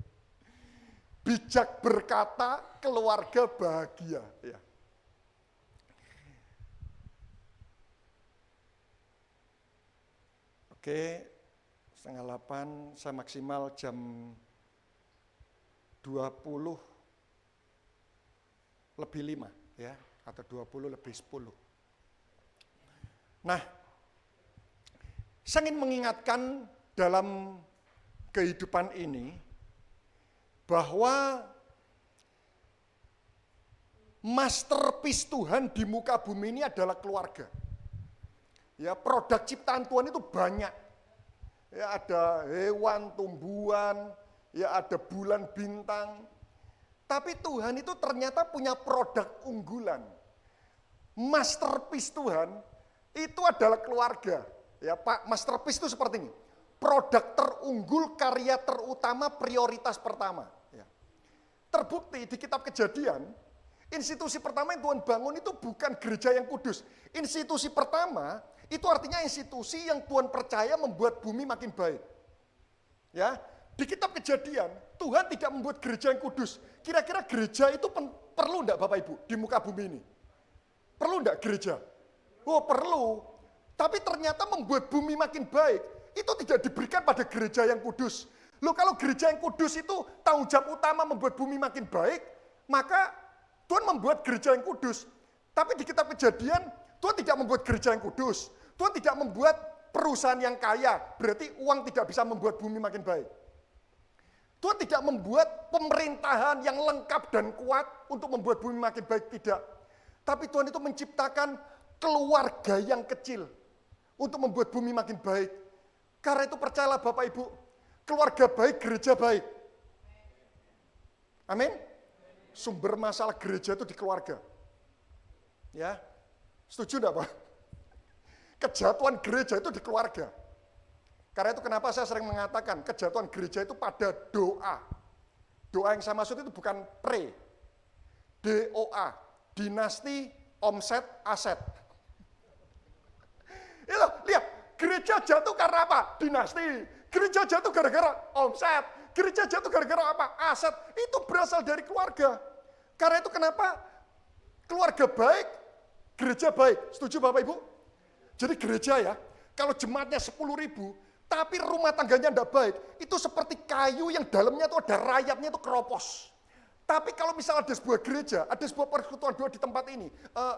Bijak berkata, keluarga bahagia. Ya. Oke, 7:30 saya maksimal jam 20:05 ya, atau 20:10. Nah, saya ingin mengingatkan dalam kehidupan ini bahwa masterpiece Tuhan di muka bumi ini adalah keluarga. Ya, produk ciptaan Tuhan itu banyak. Ya, ada hewan, tumbuhan, ya ada bulan, bintang. Tapi Tuhan itu ternyata punya produk unggulan. Masterpiece Tuhan itu adalah keluarga. Ya, Pak, masterpiece itu seperti ini. Produk terunggul, karya terutama, prioritas pertama. Ya. Terbukti di kitab Kejadian, institusi pertama yang Tuhan bangun itu bukan gereja yang kudus. Institusi pertama itu artinya institusi yang Tuhan percaya membuat bumi makin baik. Ya, di kitab Kejadian, Tuhan tidak membuat gereja yang kudus. Kira-kira gereja itu perlu enggak Bapak Ibu di muka bumi ini? Perlu enggak gereja? Oh, perlu. Tapi ternyata membuat bumi makin baik, itu tidak diberikan pada gereja yang kudus. Loh, kalau gereja yang kudus itu tanggung jawab utama membuat bumi makin baik, maka Tuhan membuat gereja yang kudus. Tapi di kitab Kejadian, Tuhan tidak membuat gereja yang kudus. Tuhan tidak membuat perusahaan yang kaya, berarti uang tidak bisa membuat bumi makin baik. Tuhan tidak membuat pemerintahan yang lengkap dan kuat untuk membuat bumi makin baik, tidak. Tapi Tuhan itu menciptakan keluarga yang kecil untuk membuat bumi makin baik. Karena itu percayalah Bapak Ibu, keluarga baik, gereja baik. Amin. Sumber masalah gereja itu di keluarga. Ya, setuju enggak Pak? Kejatuhan gereja itu di keluarga. Karena itu kenapa saya sering mengatakan kejatuhan gereja itu pada doa. Doa yang saya maksud itu bukan pre. DOA, dinasti, omset, aset. Lihat, gereja jatuh karena apa? Dinasti. Gereja jatuh gara-gara omset. Gereja jatuh gara-gara apa? Aset. Itu berasal dari keluarga. Karena itu kenapa keluarga baik, gereja baik. Setuju Bapak Ibu? Jadi gereja ya, kalau jemaatnya 10.000, tapi rumah tangganya tidak baik, itu seperti kayu yang dalamnya itu ada rayapnya itu keropos. Tapi kalau misalnya ada sebuah gereja, ada sebuah persekutuan doa di tempat ini,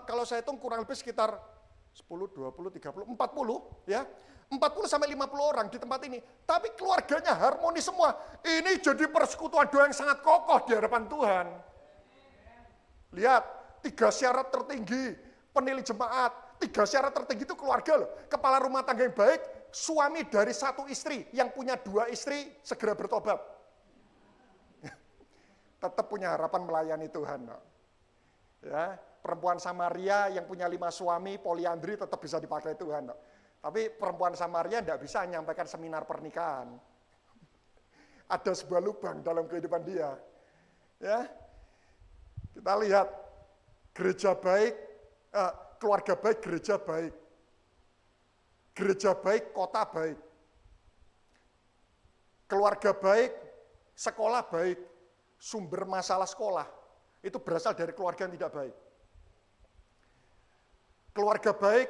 kalau saya hitung kurang lebih sekitar 10, 20, 30, 40 ya. 40 sampai 50 orang di tempat ini. Tapi keluarganya harmonis semua. Ini jadi persekutuan doa yang sangat kokoh di hadapan Tuhan. Lihat, 3 syarat tertinggi penilai jemaat. 3 syarat tertinggi itu keluarga loh. Kepala rumah tangga yang baik, suami dari 1 istri, yang punya 2 istri segera bertobat. Tetap punya harapan melayani Tuhan. No. Ya, perempuan Samaria yang punya 5 suami, poliandri tetap bisa dipakai Tuhan. No. Tapi perempuan Samaria tidak bisa menyampaikan seminar pernikahan. Ada sebuah lubang dalam kehidupan dia. Ya, kita lihat gereja baik, keluarga baik, gereja baik. Gereja baik, kota baik. Keluarga baik, sekolah baik. Sumber masalah sekolah itu berasal dari keluarga yang tidak baik. Keluarga baik,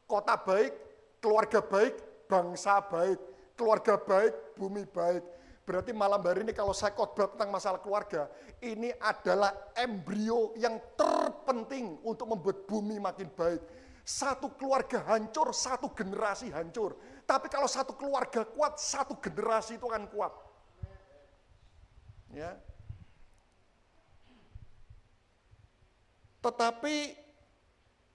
kota baik, keluarga baik, bangsa baik. Keluarga baik, bumi baik. Berarti malam hari ini kalau saya khotbah tentang masalah keluarga, ini adalah embrio yang terpenting untuk membuat bumi makin baik. Satu keluarga hancur, satu generasi hancur. Tapi kalau satu keluarga kuat, satu generasi itu akan kuat. Ya. Tetapi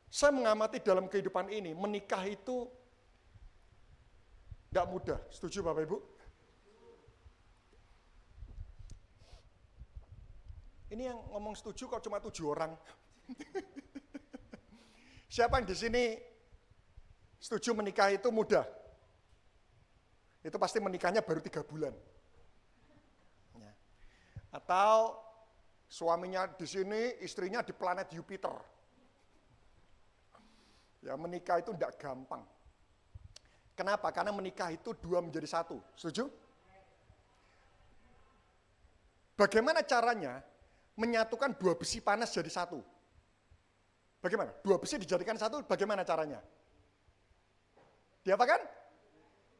saya mengamati dalam kehidupan ini, menikah itu tidak mudah. Setuju Bapak Ibu? Ini yang ngomong setuju kok cuma 7 orang. Siapa yang di sini setuju menikah itu mudah? Itu pasti menikahnya baru 3 bulan. Ya. Atau suaminya di sini, istrinya di planet Jupiter. Ya, menikah itu tidak gampang. Kenapa? Karena menikah itu 2 menjadi 1. Setuju? Bagaimana caranya menyatukan 2 besi panas jadi 1? Bagaimana? 2 besi dijadikan 1, bagaimana caranya? Diapakan?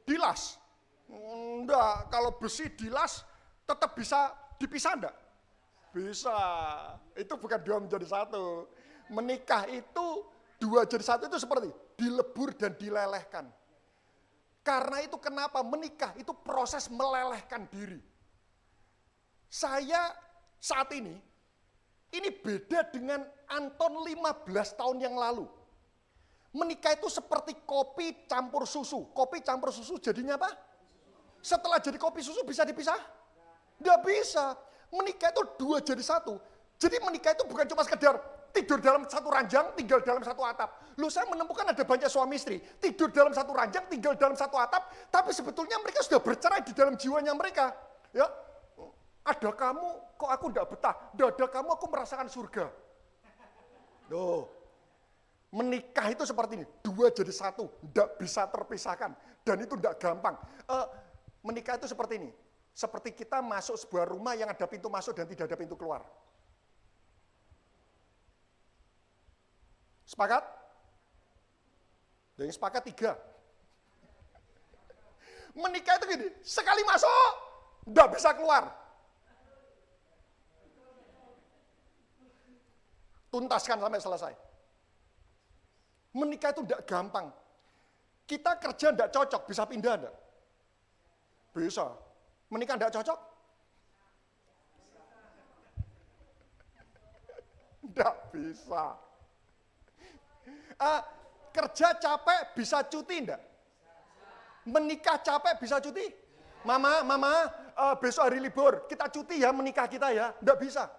Dilas. Enggak, kalau besi dilas tetap bisa dipisah enggak? Bisa. Itu bukan 2 menjadi 1. Menikah itu 2 jadi 1 itu seperti dilebur dan dilelehkan. Karena itu kenapa menikah itu proses melelehkan diri. Saya saat ini beda dengan Anton 15 tahun yang lalu. Menikah itu seperti kopi campur susu. Kopi campur susu jadinya apa? Setelah jadi kopi susu bisa dipisah? Tidak bisa. Menikah itu 2 jadi 1. Jadi menikah itu bukan cuma sekedar tidur dalam satu ranjang, tinggal dalam satu atap. Loh, saya menemukan ada banyak suami istri, tidur dalam satu ranjang, tinggal dalam satu atap, tapi sebetulnya mereka sudah bercerai di dalam jiwanya mereka. Ya, ada kamu, kok aku enggak betah. Enggak ada kamu, aku merasakan surga. Loh, menikah itu seperti ini, 2 jadi 1, enggak bisa terpisahkan. Dan itu enggak gampang. Menikah itu seperti ini, seperti kita masuk sebuah rumah yang ada pintu masuk dan tidak ada pintu keluar. Sepakat? Yang sepakat 3. Menikah itu gini, sekali masuk, enggak bisa keluar. Tuntaskan sampai selesai. Menikah itu enggak gampang. Kita kerja enggak cocok, bisa pindah enggak? Bisa. Menikah enggak cocok? Enggak bisa. Kerja capek bisa cuti enggak? Menikah capek bisa cuti? Mama, besok hari libur, kita cuti ya menikah kita ya. Enggak bisa.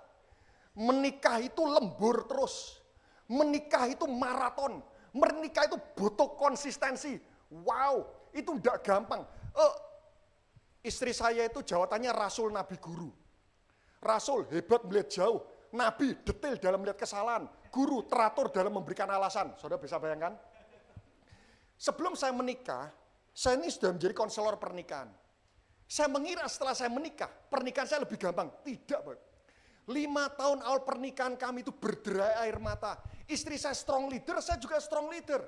Menikah itu lembur terus. Menikah itu maraton. Menikah itu butuh konsistensi. Wow, itu enggak gampang. Istri saya itu jawatannya rasul, nabi, guru. Rasul hebat melihat jauh. Nabi detail dalam melihat kesalahan. Guru teratur dalam memberikan alasan. Saudara bisa bayangkan? Sebelum saya menikah, saya ini sudah menjadi konselor pernikahan. Saya mengira setelah saya menikah, pernikahan saya lebih gampang. Tidak, Pak. 5 tahun awal pernikahan kami itu berderai air mata. Istri saya strong leader, saya juga strong leader.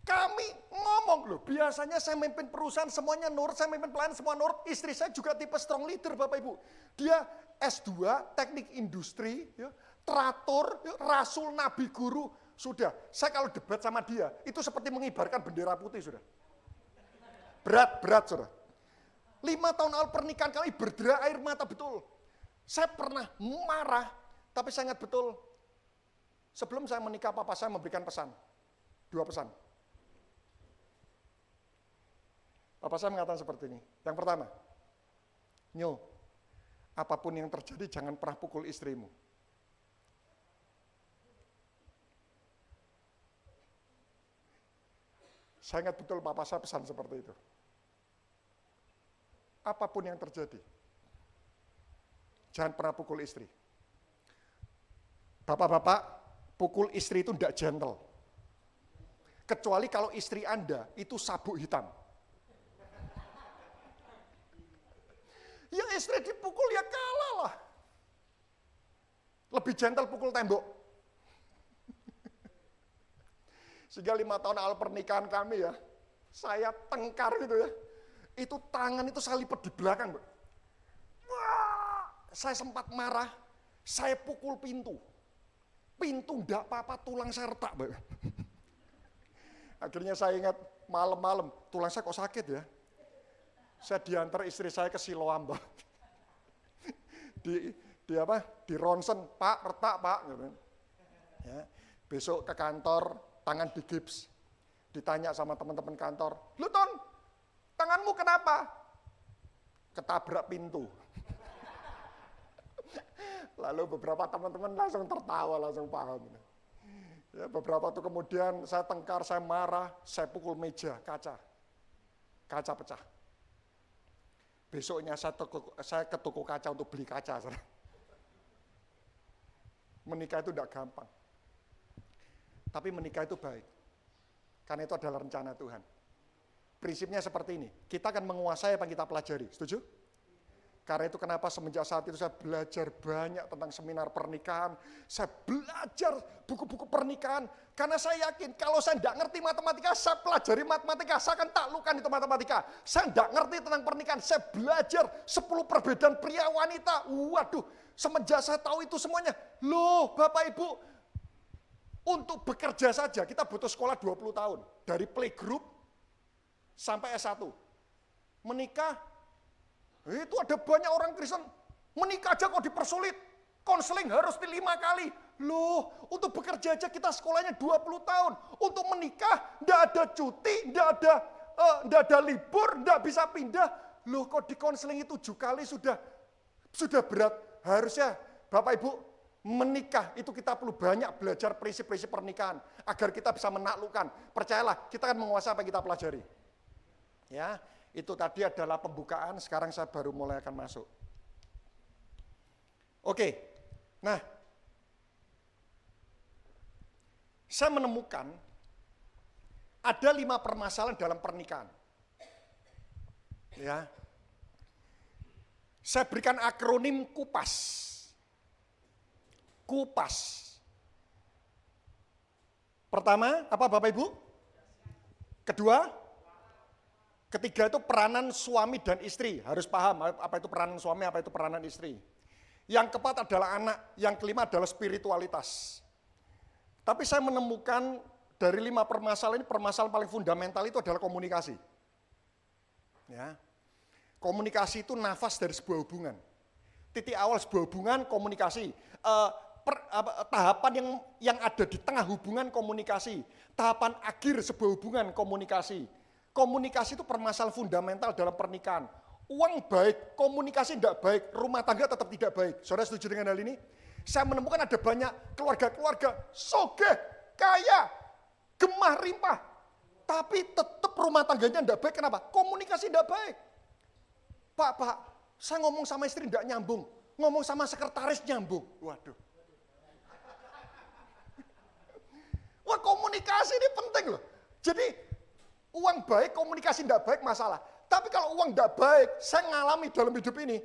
Kami ngomong loh, biasanya saya memimpin perusahaan semuanya nurut, saya memimpin pelayan semua nurut. Istri saya juga tipe strong leader Bapak Ibu. Dia S2, teknik industri, ya, teratur, ya, rasul, nabi, guru. Sudah, saya kalau debat sama dia, itu seperti mengibarkan bendera putih sudah. Berat sudah. 5 tahun awal pernikahan kami berderai air mata betul. Saya pernah marah, tapi saya ingat betul. Sebelum saya menikah, papa saya memberikan pesan. 2 pesan. Bapak saya mengatakan seperti ini. Yang pertama, Nyo, apapun yang terjadi jangan pernah pukul istrimu. Saya ingat betul Papa saya pesan seperti itu. Apapun yang terjadi, jangan pernah pukul istri. Bapak-bapak, pukul istri itu tidak gentle. Kecuali kalau istri Anda itu sabuk hitam. Ya istri dipukul ya kalah lah. Lebih gentle pukul tembok. Sehingga 5 tahun awal pernikahan kami ya, saya tengkar gitu ya. Itu tangan itu saya lipat di belakang. Wah, saya sempat marah, saya pukul pintu. Pintu enggak apa-apa, tulang saya retak. Akhirnya saya ingat malam-malam, tulang saya kok sakit ya. Saya diantar istri saya ke Siloam, di ronsen, Pak, retak Pak. Ya, besok ke kantor, tangan digips. Ditanya sama teman-teman kantor, lu Ton, tanganmu kenapa? Ketabrak pintu. Lalu beberapa teman-teman langsung tertawa, langsung paham. Ya, beberapa waktu kemudian saya tengkar, saya marah, saya pukul meja, kaca pecah. Besoknya saya ke toko kaca untuk beli kaca. Menikah itu tidak gampang. Tapi menikah itu baik. Karena itu adalah rencana Tuhan. Prinsipnya seperti ini, kita akan menguasai apa yang kita pelajari, setuju? Karena itu kenapa semenjak saat itu saya belajar banyak tentang seminar pernikahan, saya belajar buku-buku pernikahan, karena saya yakin kalau saya tidak ngerti matematika, saya pelajari matematika, saya akan taklukkan itu matematika. Saya tidak ngerti tentang pernikahan, saya belajar 10 perbedaan pria wanita, waduh, semenjak saya tahu itu semuanya, loh Bapak Ibu, untuk bekerja saja kita butuh sekolah 20 tahun, dari playgroup sampai S1. Menikah, itu ada banyak orang Kristen, menikah aja kok dipersulit, konseling harus 5 kali. Loh, untuk bekerja aja kita sekolahnya 20 tahun. Untuk menikah, enggak ada cuti, enggak ada libur, enggak bisa pindah. Loh, kok di konseling itu 7 kali sudah berat. Harusnya Bapak Ibu, menikah itu kita perlu banyak belajar prinsip-prinsip pernikahan agar kita bisa menaklukkan. Percayalah, kita akan menguasai apa yang kita pelajari. Ya, itu tadi adalah pembukaan, sekarang saya baru mulai akan masuk. Oke, nah, saya menemukan ada 5 permasalahan dalam pernikahan. Ya, saya berikan akronim KUPAS. KUPAS. Pertama, apa Bapak Ibu? Kedua, ketiga itu peranan suami dan istri. Harus paham apa itu peranan suami, apa itu peranan istri. Yang keempat adalah anak, yang kelima adalah spiritualitas. Tapi saya menemukan dari 5 permasalahan ini, permasalahan paling fundamental itu adalah komunikasi. Ya. Komunikasi itu nafas dari sebuah hubungan. Titik awal sebuah hubungan, komunikasi. Tahapan yang ada di tengah hubungan, komunikasi. Tahapan akhir sebuah hubungan, komunikasi. Komunikasi itu permasalahan fundamental dalam pernikahan. Uang baik, komunikasi tidak baik, rumah tangga tetap tidak baik. Saudara setuju dengan hal ini? Saya menemukan ada banyak keluarga-keluarga sogeh, kaya, gemah rimpah. Tapi tetap rumah tangganya tidak baik. Kenapa? Komunikasi tidak baik. Pak, saya ngomong sama istri tidak nyambung. Ngomong sama sekretaris nyambung. Waduh. Wah, komunikasi ini penting loh. Jadi, uang baik, komunikasi tidak baik masalah. Tapi kalau uang tidak baik, saya ngalami dalam hidup ini.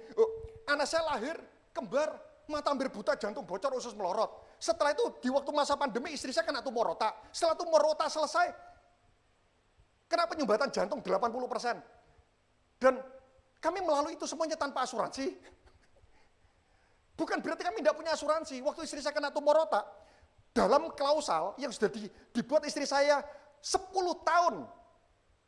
Anak saya lahir, kembar, mata hampir buta, jantung bocor, usus melorot. Setelah itu, di waktu masa pandemi, istri saya kena tumor otak. Setelah tumor otak selesai, kena penyumbatan jantung 80%. Dan kami melalui itu semuanya tanpa asuransi. Bukan berarti kami tidak punya asuransi. Waktu istri saya kena tumor otak, dalam klausal yang sudah dibuat istri saya 10 tahun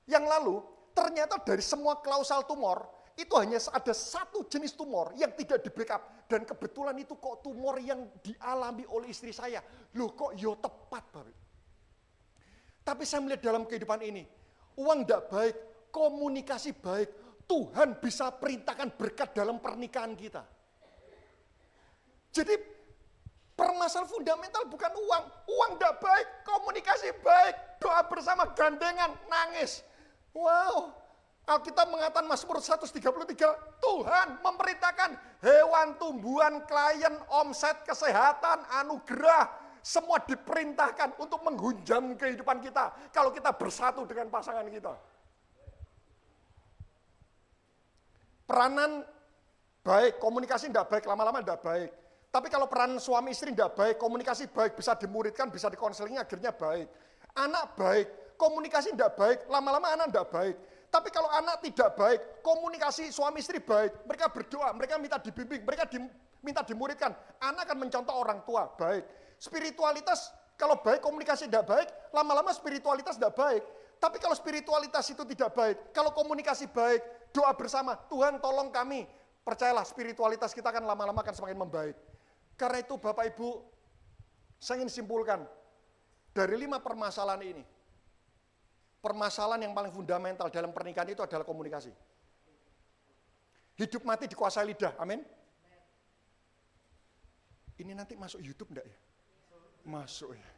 yang lalu, ternyata dari semua klausal tumor, itu hanya ada 1 jenis tumor yang tidak di backup. Dan kebetulan itu kok tumor yang dialami oleh istri saya. Loh kok yo tepat, Bapak. Tapi saya melihat dalam kehidupan ini, uang tidak baik, komunikasi baik. Tuhan bisa perintahkan berkat dalam pernikahan kita. Jadi permasalahan fundamental bukan uang. Uang tidak baik, komunikasi baik, doa bersama, gandengan, nangis. Wow, Alkitab mengatakan Mazmur 133, Tuhan memerintahkan hewan, tumbuhan, klien, omset, kesehatan, anugerah, semua diperintahkan untuk menghunjam kehidupan kita kalau kita bersatu dengan pasangan kita. Peranan baik, komunikasi tidak baik, lama-lama tidak baik. Tapi kalau peranan suami istri tidak baik, komunikasi baik, bisa dimuridkan, bisa dikonseling, akhirnya baik. Anak baik, komunikasi tidak baik, lama-lama anak tidak baik. Tapi kalau anak tidak baik, komunikasi suami istri baik, mereka berdoa, mereka minta dibimbing, mereka minta dimuridkan. Anak akan mencontoh orang tua, baik. Spiritualitas, kalau baik, komunikasi tidak baik, lama-lama spiritualitas tidak baik. Tapi kalau spiritualitas itu tidak baik, kalau komunikasi baik, doa bersama, Tuhan tolong kami. Percayalah, spiritualitas kita akan lama-lama akan semakin membaik. Karena itu Bapak Ibu, saya ingin simpulkan, dari 5 permasalahan ini, permasalahan yang paling fundamental dalam pernikahan itu adalah komunikasi. Hidup mati dikuasai lidah, amin. Ini nanti masuk YouTube enggak ya? Masuk ya.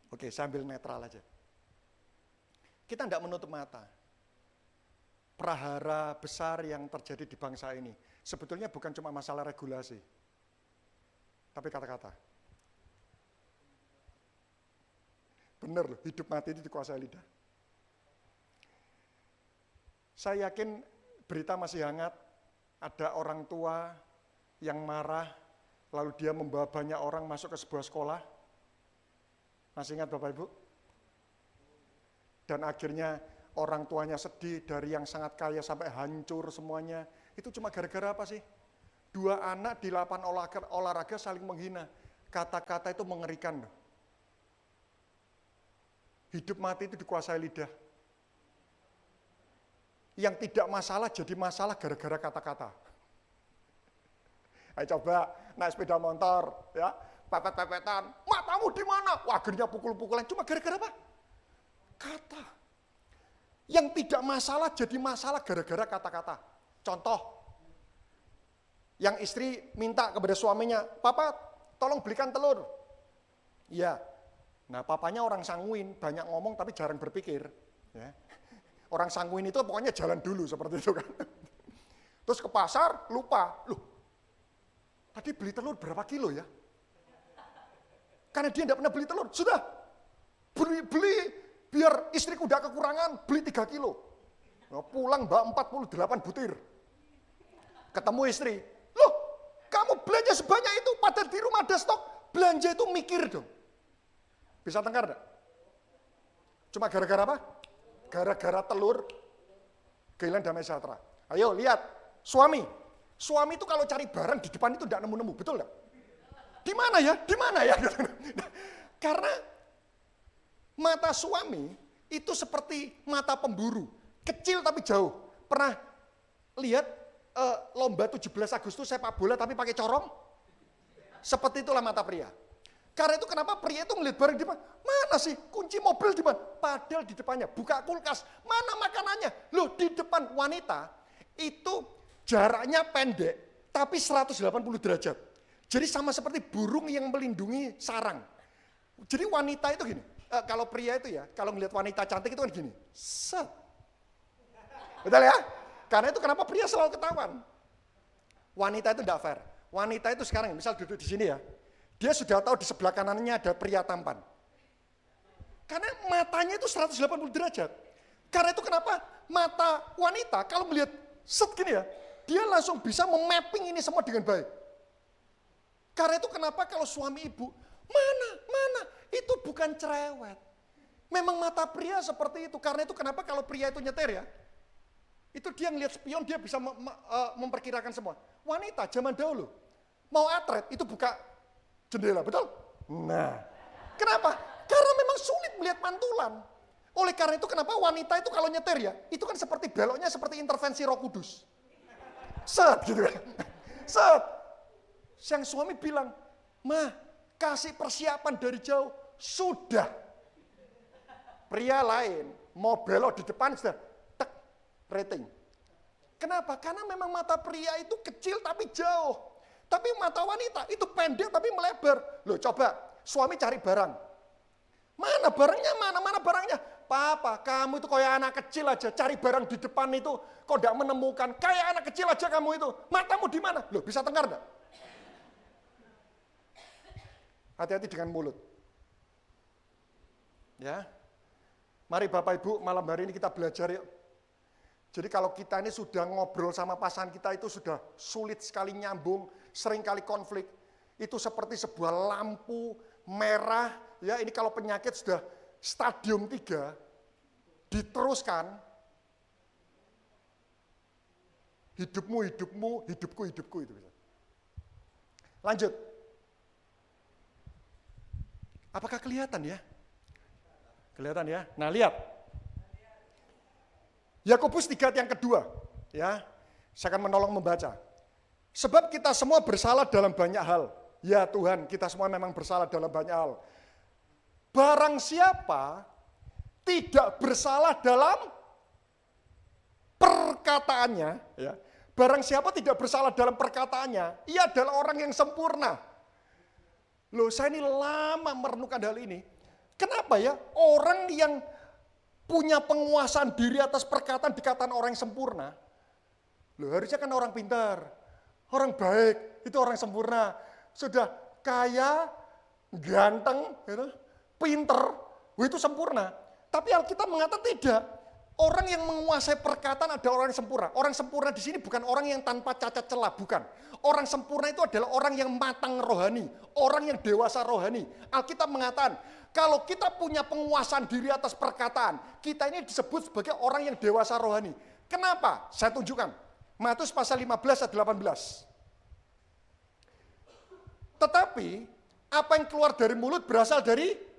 Oke, sambil netral aja. Kita tidak menutup mata. Prahara besar yang terjadi di bangsa ini sebetulnya bukan cuma masalah regulasi, tapi kata-kata. Benar loh, hidup mati itu dikuasai lidah. Saya yakin berita masih hangat, ada orang tua yang marah, lalu dia membawa banyak orang masuk ke sebuah sekolah. Masih ingat Bapak Ibu? Dan akhirnya orang tuanya sedih, dari yang sangat kaya sampai hancur semuanya. Itu cuma gara-gara apa sih? 2 anak di lapangan olahraga saling menghina. Kata-kata itu mengerikan. Hidup mati itu dikuasai lidah. Yang tidak masalah jadi masalah gara-gara kata-kata. Ayo coba naik sepeda motor, ya, pepet-pepetan, matamu di mana? Wah, akhirnya pukul-pukulan, cuma gara-gara apa? Kata. Yang tidak masalah jadi masalah gara-gara kata-kata. Contoh, yang istri minta kepada suaminya, Papa tolong belikan telur. Iya. Nah, papanya orang sanguin, banyak ngomong tapi jarang berpikir. Ya. Orang sanguin itu pokoknya jalan dulu seperti itu kan. Terus ke pasar, lupa. Loh, tadi beli telur berapa kilo ya? Karena dia tidak pernah beli telur. Sudah, beli biar istriku udah kekurangan, beli 3 kilo. Nah, pulang bawa 48 butir. Ketemu istri, loh kamu belanja sebanyak itu, padahal di rumah ada stok. Belanja itu mikir dong. Bisa tengkar enggak? Cuma gara-gara apa? Gara-gara telur, kehilangan damai sejahtera. Ayo lihat, suami. Suami itu kalau cari barang di depan itu tidak nemu-nemu, betul enggak? Di mana ya? Di mana ya? Karena mata suami itu seperti mata pemburu, kecil tapi jauh. Pernah lihat lomba 17 Agustus sepak bola tapi pakai corong? Seperti itulah mata pria. Karena itu kenapa pria itu ngelihat barang di depan, mana sih kunci mobil di mana? Padahal di depannya, buka kulkas, mana makanannya? Loh, di depan wanita itu jaraknya pendek tapi 180 derajat. Jadi sama seperti burung yang melindungi sarang. Jadi wanita itu gini, kalau pria itu ya, kalau ngelihat wanita cantik itu kan gini, set. Betul ya? Karena itu kenapa pria selalu ketahuan. Wanita itu tidak fair. Wanita itu sekarang, misal duduk di sini ya, dia sudah tahu di sebelah kanannya ada pria tampan. Karena matanya itu 180 derajat. Karena itu kenapa mata wanita kalau melihat set gini ya, dia langsung bisa memapping ini semua dengan baik. Karena itu kenapa kalau suami ibu, mana, itu bukan cerewet. Memang mata pria seperti itu. Karena itu kenapa kalau pria itu nyetir ya, itu dia ngelihat spion, dia bisa memperkirakan semua. Wanita zaman dahulu, mau atret itu buka jendela, betul? Nah, kenapa? Karena memang sulit melihat mantulan. Oleh karena itu kenapa wanita itu kalau nyetir ya, itu kan seperti beloknya seperti intervensi Roh Kudus. Set gitu kan. Set. Yang suami bilang, "Ma, kasih persiapan dari jauh, sudah. Pria lain, mau belok di depan sudah, tek, rating. Kenapa? Karena memang mata pria itu kecil tapi jauh. Tapi mata wanita itu pendek tapi melebar. Loh coba, suami cari barang. Mana barangnya, mana barangnya? Papa, kamu itu kayak anak kecil aja, cari barang di depan itu, kok tidak menemukan. Kayak anak kecil aja kamu itu, matamu di mana? Loh bisa tengkar enggak? Hati-hati dengan mulut. Ya, mari Bapak Ibu, malam hari ini kita belajar yuk. Jadi kalau kita ini sudah ngobrol sama pasangan kita itu sudah sulit sekali nyambung, sering kali konflik. Itu seperti sebuah lampu merah, ya ini kalau penyakit sudah stadium 3, diteruskan, hidupmu, hidupku itu bisa. Lanjut. Apakah kelihatan ya? Kelihatan ya? Nah lihat. Yakobus 3 yang kedua, ya. Saya akan menolong membaca. Sebab kita semua bersalah dalam banyak hal. Ya Tuhan, kita semua memang bersalah dalam banyak hal. Barang siapa tidak bersalah dalam perkataannya, ya. Barang siapa tidak bersalah dalam perkataannya, ia adalah orang yang sempurna. Loh, saya ini lama merenungkan hal ini. Kenapa ya orang yang punya penguasaan diri atas perkataan dikatakan orang yang sempurna? Loh, harusnya kan orang pintar, orang baik, itu orang sempurna. Sudah kaya, ganteng, gitu, pinter, itu sempurna. Tapi Alkitab mengatakan tidak. Orang yang menguasai perkataan ada orang yang sempurna. Orang sempurna di sini bukan orang yang tanpa cacat celah, bukan. Orang sempurna itu adalah orang yang matang rohani, orang yang dewasa rohani. Alkitab mengatakan, kalau kita punya penguasaan diri atas perkataan, kita ini disebut sebagai orang yang dewasa rohani. Kenapa? Saya tunjukkan. Matius pasal 15 ayat 18. Tetapi apa yang keluar dari mulut berasal dari hati.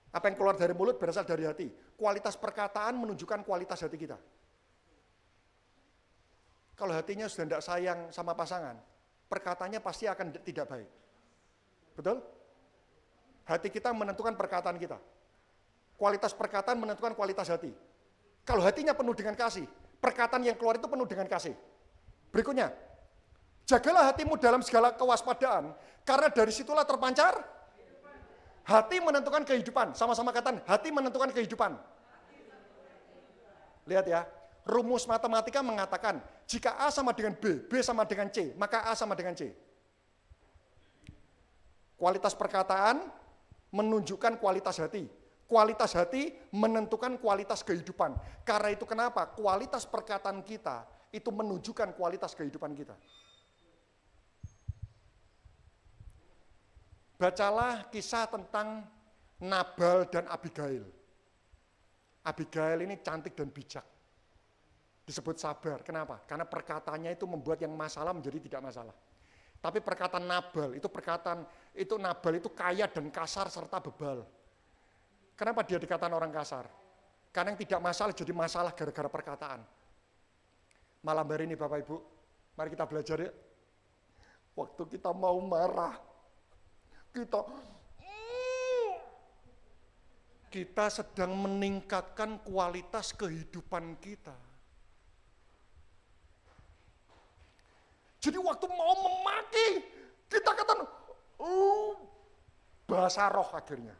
Apa yang keluar dari mulut berasal dari hati. Kualitas perkataan menunjukkan kualitas hati kita. Kalau hatinya sudah tidak sayang sama pasangan, perkataannya pasti akan tidak baik. Betul? Hati kita menentukan perkataan kita. Kualitas perkataan menentukan kualitas hati. Kalau hatinya penuh dengan kasih, perkataan yang keluar itu penuh dengan kasih. Berikutnya, jagalah hatimu dalam segala kewaspadaan, karena dari situlah terpancar. Hati menentukan kehidupan. Sama-sama katakan, hati menentukan kehidupan. Lihat ya, rumus matematika mengatakan, jika A sama dengan B sama dengan C, maka A sama dengan C. Kualitas perkataan menunjukkan kualitas hati. Kualitas hati menentukan kualitas kehidupan. Karena itu kenapa? Kualitas perkataan kita itu menunjukkan kualitas kehidupan kita. Bacalah kisah tentang Nabal dan Abigail. Abigail ini cantik dan bijak. Disebut sabar. Kenapa? Karena perkataannya itu membuat yang masalah menjadi tidak masalah. Tapi perkataan Nabal itu kaya dan kasar serta bebal. Kenapa dia dikatakan orang kasar? Karena yang tidak masalah jadi masalah gara-gara perkataan. Malam hari ini Bapak Ibu, mari kita belajar ya. Waktu kita mau marah, kita sedang meningkatkan kualitas kehidupan kita. Jadi waktu mau memaki, kita katakan, bahasa roh akhirnya.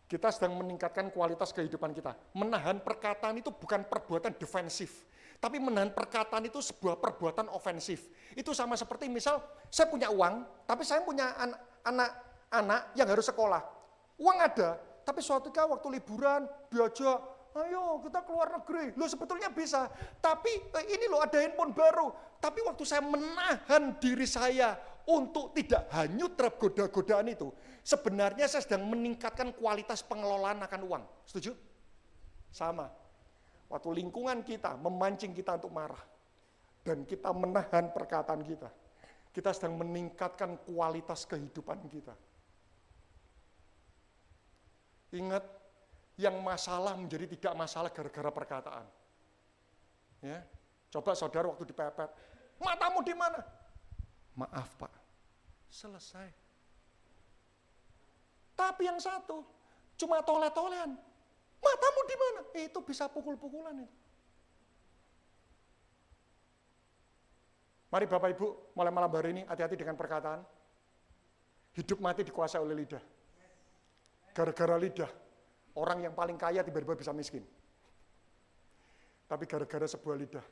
Kita sedang meningkatkan kualitas kehidupan kita. Menahan perkataan itu bukan perbuatan defensif, tapi menahan perkataan itu sebuah perbuatan ofensif. Itu sama seperti misal, saya punya uang, tapi saya punya anak-anak yang harus sekolah. Uang ada, tapi suatu kali waktu liburan, diajak, ayo kita keluar negeri. Loh sebetulnya bisa, tapi ini loh ada handphone baru. Tapi waktu saya menahan diri saya untuk tidak hanyut terhadap goda-godaan itu, sebenarnya saya sedang meningkatkan kualitas pengelolaan akan uang. Setuju? Sama. Waktu lingkungan kita memancing kita untuk marah, dan kita menahan perkataan kita, kita sedang meningkatkan kualitas kehidupan kita. Ingat, yang masalah menjadi tidak masalah gara-gara perkataan. Ya, coba saudara waktu dipepet, matamu di mana? Maaf Pak, selesai. Tapi yang satu, cuma toleh-tolehan. Matamu di mana? Itu bisa pukul-pukulan itu. Mari Bapak Ibu, mulai malam hari ini hati-hati dengan perkataan. Hidup mati dikuasai oleh lidah. Gara-gara lidah, orang yang paling kaya tiba-tiba bisa miskin. Tapi gara-gara sebuah lidah,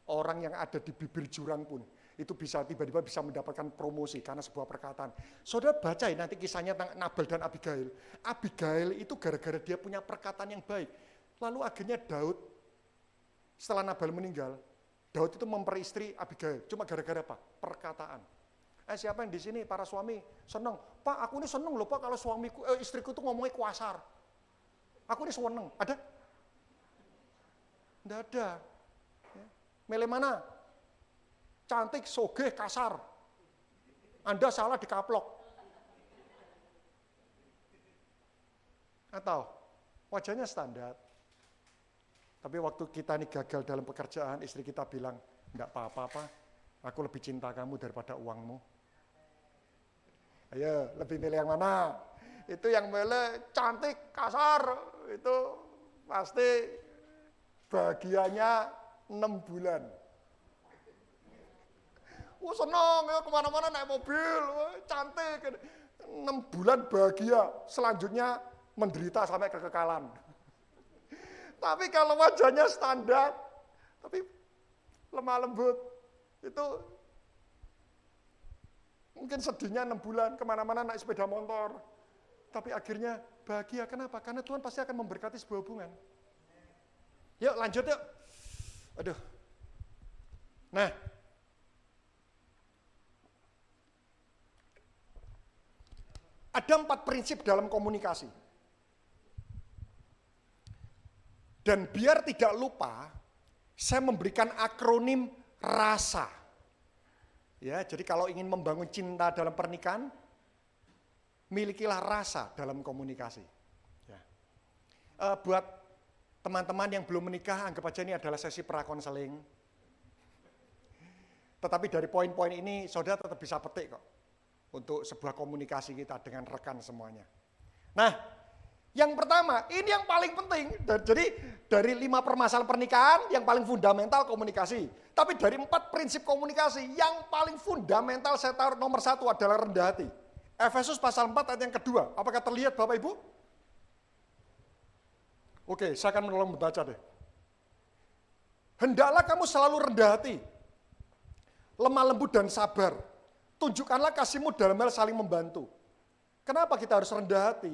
orang yang ada di bibir jurang pun itu bisa tiba-tiba bisa mendapatkan promosi karena sebuah perkataan. Saudara baca ya nanti kisahnya tentang Nabal dan Abigail. Abigail itu gara-gara dia punya perkataan yang baik. Lalu akhirnya Daud, setelah Nabal meninggal, Daud itu memperistri Abigail. Cuma gara-gara apa? Perkataan. Siapa yang di sini para suami seneng? Pak, aku ini seneng loh Pak kalau suamiku, istriku tuh ngomongnya kuasar. Aku ini seneng. Ada? Tidak ada. Ya. Milih mana? Cantik, sogeh, kasar. Anda salah dikaplok. Atau wajahnya standar. Tapi waktu kita ini gagal dalam pekerjaan, istri kita bilang, enggak apa-apa, aku lebih cinta kamu daripada uangmu. Ayo, lebih milih yang mana? Itu yang milih cantik, kasar, itu pasti bahagianya 6 bulan. Senang ya kemana-mana naik mobil, cantik. 6 bulan bahagia, selanjutnya menderita sampai kekekalan. Tapi kalau wajahnya standar, tapi lemah lembut, itu mungkin sedihnya 6 bulan, kemana-mana naik sepeda motor. Tapi akhirnya bahagia, kenapa? Karena Tuhan pasti akan memberkati sebuah hubungan. Yuk lanjut yuk. Aduh. Nah, ada 4 prinsip dalam komunikasi. Dan biar tidak lupa, saya memberikan akronim RASA. Ya, jadi kalau ingin membangun cinta dalam pernikahan, milikilah rasa dalam komunikasi. Ya. Buat teman-teman yang belum menikah, anggap aja ini adalah sesi prakonseling. Tetapi dari poin-poin ini, saudara tetap bisa petik kok. Untuk sebuah komunikasi kita dengan rekan semuanya. Nah, yang pertama, ini yang paling penting. Jadi dari 5 permasalahan pernikahan, yang paling fundamental komunikasi. Tapi dari 4 prinsip komunikasi, yang paling fundamental saya taruh nomor 1 adalah rendah hati. Efesus pasal 4 ayat yang kedua. Apakah terlihat Bapak Ibu? Oke, saya akan menolong membaca deh. Hendaklah kamu selalu rendah hati, lemah lembut dan sabar. Tunjukkanlah kasihmu dalam hal saling membantu. Kenapa kita harus rendah hati?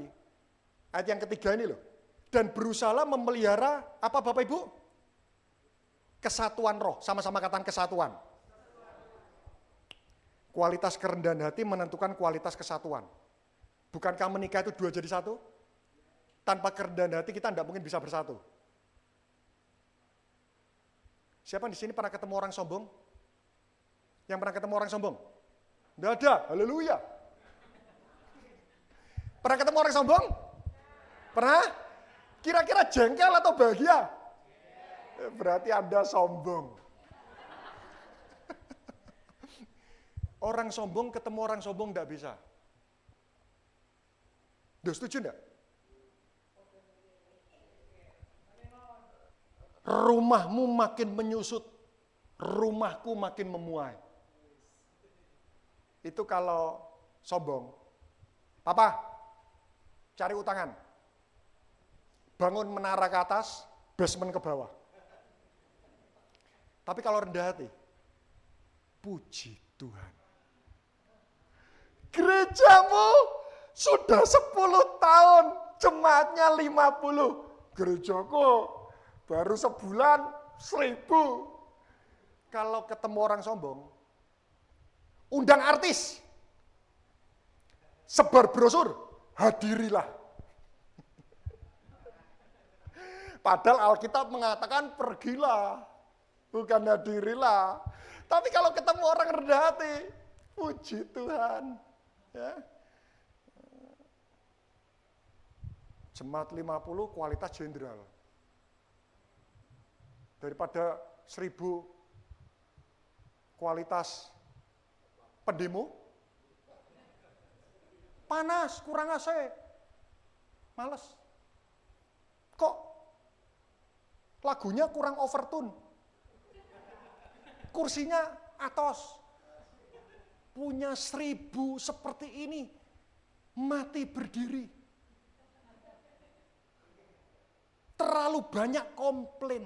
Ayat yang ketiga ini loh. Dan berusahalah memelihara apa Bapak Ibu? Kesatuan roh. Sama-sama katakan kesatuan. Kualitas kerendahan hati menentukan kualitas kesatuan. Bukankah menikah itu 2 jadi 1? Tanpa kerendahan hati kita tidak mungkin bisa bersatu. Siapa di sini pernah ketemu orang sombong? Yang pernah ketemu orang sombong? Tidak ada, haleluya. Pernah ketemu orang sombong? Pernah? Kira-kira jengkel atau bahagia? Berarti Anda sombong. Orang sombong ketemu orang sombong tidak bisa. Udah setuju enggak? Rumahmu makin menyusut, rumahku makin memuai. Itu kalau sombong. Papa, cari utangan. Bangun menara ke atas, basement ke bawah. Tapi kalau rendah hati, puji Tuhan. Gerejamu sudah 10 tahun, jemaatnya 50. Gerejaku baru sebulan 1000. Kalau ketemu orang sombong, undang artis, sebar brosur, hadirilah. Padahal Alkitab mengatakan pergilah, bukan hadirilah. Tapi kalau ketemu orang rendah hati, puji Tuhan. Ya. Jemaat 50 kualitas jenderal. Daripada 1000 kualitas pendemo, panas, kurang AC. Males. Kok lagunya kurang overtune? Kursinya atos. Punya 1000 seperti ini, mati berdiri. Terlalu banyak komplain.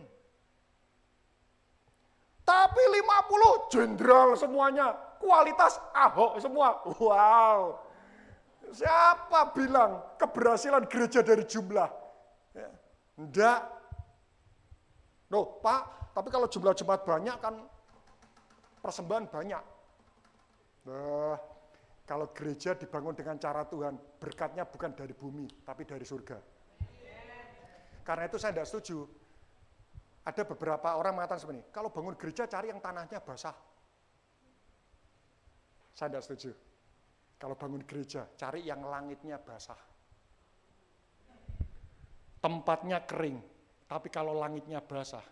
Tapi 50 jenderal semuanya, kualitas Ahok semua. Wow. Siapa bilang keberhasilan gereja dari jumlah? Ya. Enggak. Loh, Pak, tapi kalau jumlah jemaat banyak kan persembahan banyak. Nah, kalau gereja dibangun dengan cara Tuhan, berkatnya bukan dari bumi, tapi dari surga. Karena itu saya tidak setuju. Ada beberapa orang mengatakan seperti ini, kalau bangun gereja cari yang tanahnya basah. Saya tidak setuju. Kalau bangun gereja, cari yang langitnya basah. Tempatnya kering, tapi kalau langitnya basah,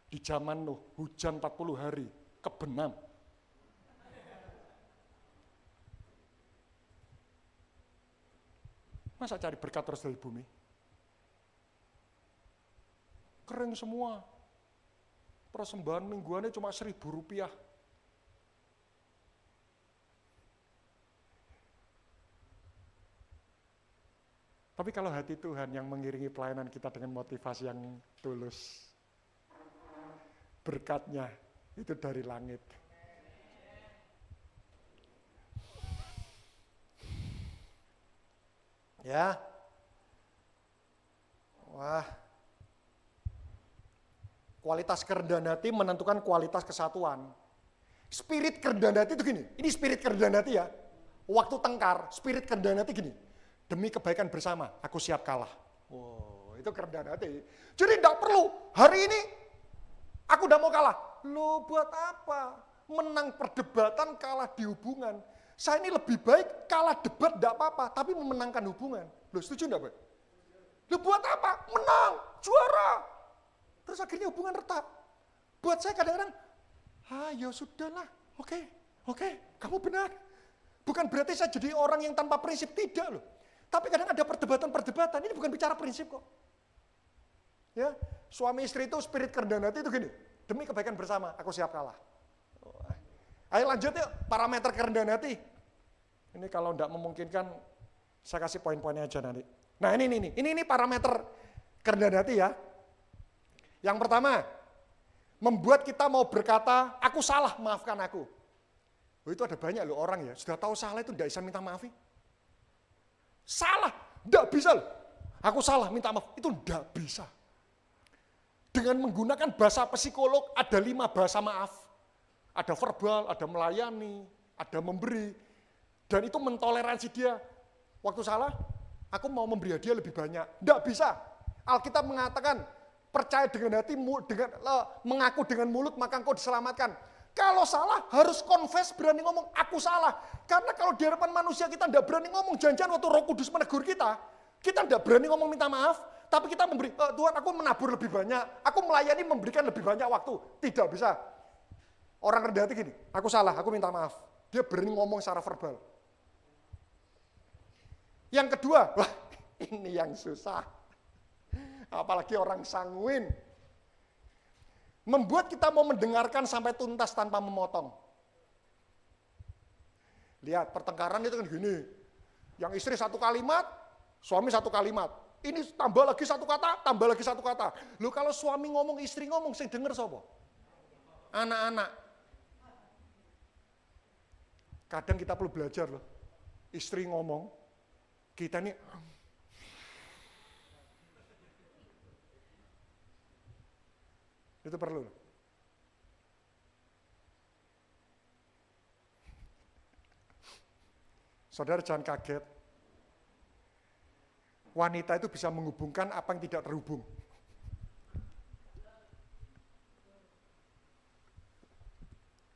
di zaman Nuh, hujan 40 hari, kebenam. Masa cari berkat terus dari bumi? Kering semua. Persembahan mingguannya cuma Rp1.000. Tapi kalau hati Tuhan yang mengiringi pelayanan kita dengan motivasi yang tulus, berkatnya itu dari langit. Ya. Wah. Kualitas kerendahan hati menentukan kualitas kesatuan. Spirit kerendahan hati itu gini, ini spirit kerendahan hati ya. Waktu tengkar, spirit kerendahan hati gini, demi kebaikan bersama, aku siap kalah. Wow, itu kerendahan hati. Jadi tidak perlu, hari ini aku udah mau kalah. Loh buat apa? Menang perdebatan, kalah di hubungan. Saya ini lebih baik kalah debat tidak apa-apa, tapi memenangkan hubungan. Loh setuju enggak, Pak? Loh buat apa? Menang, juara. Terus akhirnya hubungan retak. Buat saya kadang-kadang, ya sudahlah, oke, kamu benar. Bukan berarti saya jadi orang yang tanpa prinsip, tidak loh. Tapi kadang ada perdebatan-perdebatan, ini bukan bicara prinsip kok. Ya, suami istri itu spirit kerendahan hati itu gini, demi kebaikan bersama, aku siap kalah. Ayo lanjut yuk, parameter kerendahan hati. Ini kalau tidak memungkinkan, saya kasih poin-poinnya aja nanti. Nah ini parameter kerendahan hati ya. Yang pertama, membuat kita mau berkata, aku salah, maafkan aku. Oh, itu ada banyak loh orang ya, sudah tahu salah itu tidak bisa minta maaf. Salah, tidak bisa loh. Aku salah, minta maaf, itu tidak bisa. Dengan menggunakan bahasa psikolog, ada 5 bahasa maaf. Ada verbal, ada melayani, ada memberi. Dan itu mentoleransi dia. Waktu salah, aku mau memberi hadiah lebih banyak. Tidak bisa. Alkitab mengatakan, percaya dengan hati, mengaku dengan mulut, maka engkau diselamatkan. Kalau salah, harus confess, berani ngomong, aku salah. Karena kalau di hadapan manusia kita tidak berani ngomong, jangan-jangan waktu Roh Kudus menegur kita tidak berani ngomong minta maaf, tapi kita memberi, Tuhan aku menabur lebih banyak, aku melayani memberikan lebih banyak waktu. Tidak bisa. Orang rendah hati gini, aku salah, aku minta maaf. Dia berani ngomong secara verbal. Yang kedua, wah ini yang susah. Apalagi orang sanguin. Membuat kita mau mendengarkan sampai tuntas tanpa memotong. Lihat, pertengkaran itu kan gini. Yang istri 1 kalimat, suami 1 kalimat. Ini tambah lagi 1 kata, tambah lagi 1 kata. Loh kalau suami ngomong, istri ngomong, sing denger sapa? Anak-anak. Kadang kita perlu belajar loh. Istri ngomong, kita ini itu perlu. Saudara jangan kaget. Wanita itu bisa menghubungkan apa yang tidak terhubung.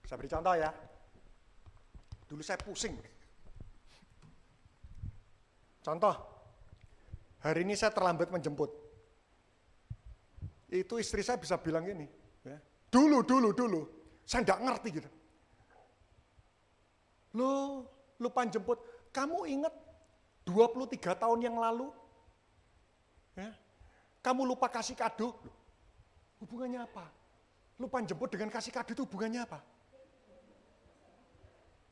Saya beri contoh ya. Dulu saya pusing. Contoh, hari ini saya terlambat menjemput. Itu istri saya bisa bilang gini, ya. Dulu, saya enggak ngerti gitu. Lupa jemput, kamu ingat 23 tahun yang lalu, ya, kamu lupa kasih kado, loh, hubungannya apa? Lupa jemput dengan kasih kado itu hubungannya apa?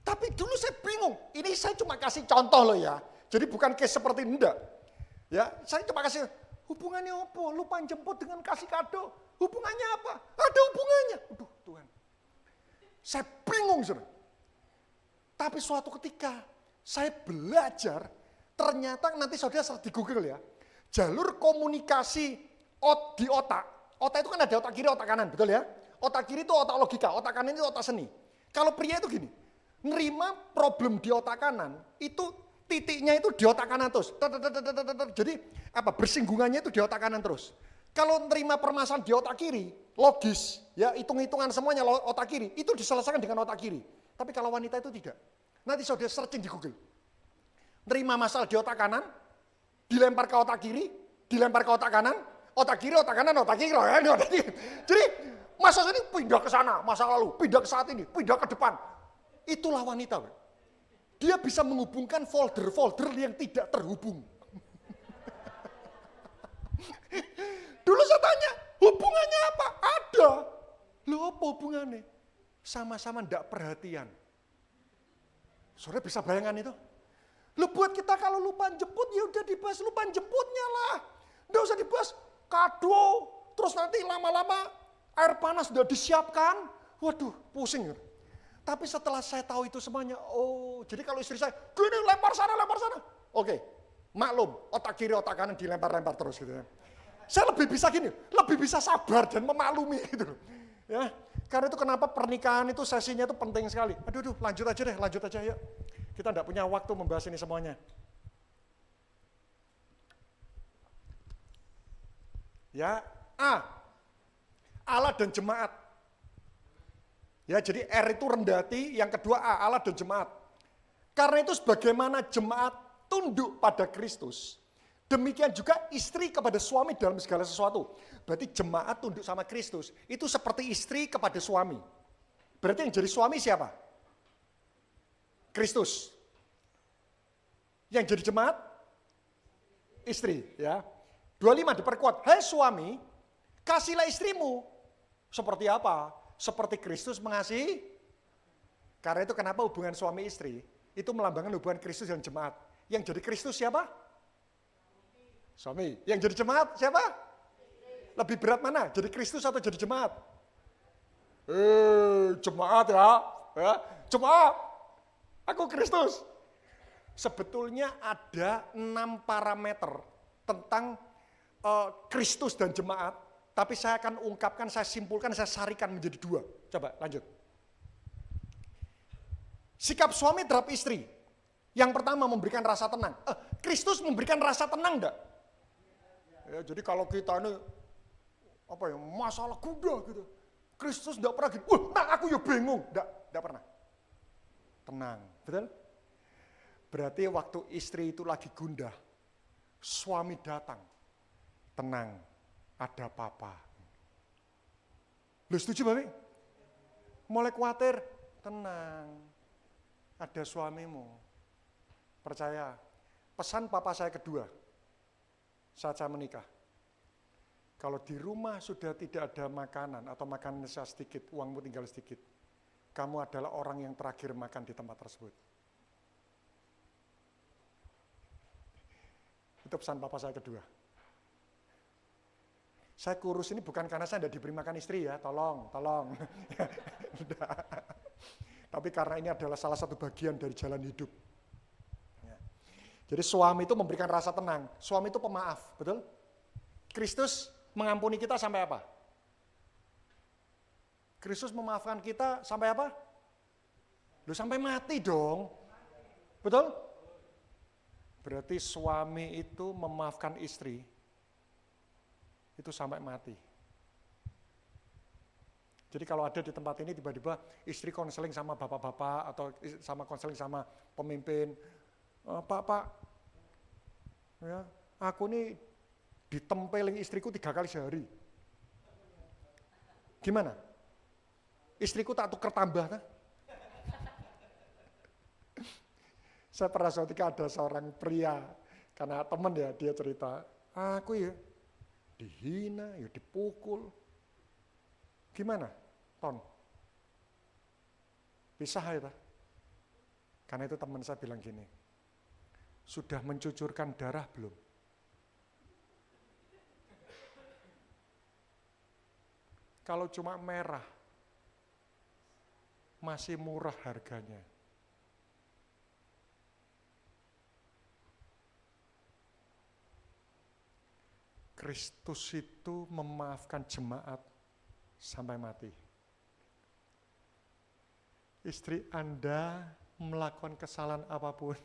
Tapi dulu saya bingung, ini saya cuma kasih contoh loh ya, jadi bukan case seperti enggak. Ya, saya cuma kasih, hubungannya apa? Lupa jemput dengan kasih kado, hubungannya apa? Ada hubungannya. Aduh Tuhan, saya bingung saudara. Tapi suatu ketika saya belajar, ternyata nanti saudara search di Google ya, jalur komunikasi di otak. Otak itu kan ada otak kiri, otak kanan, betul ya? Otak kiri itu otak logika, otak kanan itu otak seni. Kalau pria itu gini, nerima problem di otak kanan, itu titiknya itu di otak kanan terus. Jadi apa? Bersinggungannya itu di otak kanan terus. Kalau nerima permasalahan di otak kiri, logis, ya hitung-hitungan semuanya otak kiri, itu diselesaikan dengan otak kiri. Tapi kalau wanita itu tidak. Nanti saudara searching di Google. Nerima masalah di otak kanan, dilempar ke otak kiri, dilempar ke otak kanan, otak kiri, otak kanan, otak kiri. Jadi masalah ini pindah ke sana, masa lalu, pindah ke saat ini, pindah ke depan. Itulah wanita. Dia bisa menghubungkan folder-folder yang tidak terhubung. Dulu saya tanya, hubungannya apa? Ada. Loh apa hubungannya? Sama-sama tidak perhatian. Saudara bisa bayangkan itu? Lu buat kita kalau lupa jemput, ya udah dibahas lupa jemputnya lah. Nggak usah dibahas kado, terus nanti lama-lama air panas sudah disiapkan. Waduh, pusing. Tapi setelah saya tahu itu semuanya, oh jadi kalau istri saya, gini lempar sana. Oke, maklum, otak kiri, otak kanan dilempar-lempar terus gitu ya. Saya lebih bisa gini, lebih bisa sabar dan memaklumi gitu. Ya, karena itu kenapa pernikahan itu sesinya itu penting sekali. Aduh, lanjut aja ya. Kita enggak punya waktu membahas ini semuanya. Ya, Allah dan jemaat. Ya, jadi R itu rendati, yang kedua A, Allah dan jemaat. Karena itu sebagaimana jemaat tunduk pada Kristus, demikian juga istri kepada suami dalam segala sesuatu. Berarti jemaat tunduk sama Kristus, itu seperti istri kepada suami. Berarti yang jadi suami siapa? Kristus. Yang jadi jemaat? Istri. Ya. 25 diperkuat, hai suami, kasihlah istrimu. Seperti apa? Seperti Kristus mengasihi. Karena itu kenapa hubungan suami istri, itu melambangkan hubungan Kristus dan jemaat. Yang jadi Kristus siapa? Suami. Yang jadi jemaat siapa? Lebih berat mana? Jadi Kristus atau jadi jemaat? Jemaat ya. Jemaat. Aku Kristus. Sebetulnya ada 6 parameter tentang Kristus dan jemaat, tapi saya akan ungkapkan, saya simpulkan, saya sarikan menjadi 2. Coba lanjut. Sikap suami terhadap istri. Yang pertama memberikan rasa tenang. Kristus memberikan rasa tenang enggak? Ya, jadi kalau kita ini masalah kuda gitu. Kristus enggak pernah gitu. Aku ya bingung. Enggak pernah. Tenang, betul? Berarti waktu istri itu lagi gundah, suami datang. Tenang, ada papa. Lu setuju, Bapak? Mulai khawatir, tenang. Ada suamimu. Percaya, pesan papa saya kedua saat saya menikah. Kalau di rumah sudah tidak ada makanan atau makanan saya sedikit, uangmu tinggal sedikit, kamu adalah orang yang terakhir makan di tempat tersebut. Itu pesan papa saya kedua. Saya kurus ini bukan karena saya tidak diberi makan istri ya, tolong. Tapi karena ini adalah salah satu bagian dari jalan hidup. Jadi suami itu memberikan rasa tenang, suami itu pemaaf, betul? Kristus mengampuni kita sampai apa? Kristus memaafkan kita sampai apa? Sampai mati dong, betul? Berarti suami itu memaafkan istri, itu sampai mati. Jadi kalau ada di tempat ini tiba-tiba istri konseling sama bapak-bapak atau sama konseling sama pemimpin, Pak, ya, aku nih ditempeling istriku 3 kali sehari. Gimana? Istriku tak tuker tambah, kan? Saya pernah suatu ketika ada seorang pria, karena teman ya, dia cerita, aku ya dihina, ya dipukul. Gimana, Ton? Pisah ya, karena itu teman saya bilang gini, sudah mencucurkan darah belum? Kalau cuma merah, masih murah harganya. Kristus itu memaafkan jemaat sampai mati. Istri Anda melakukan kesalahan apapun,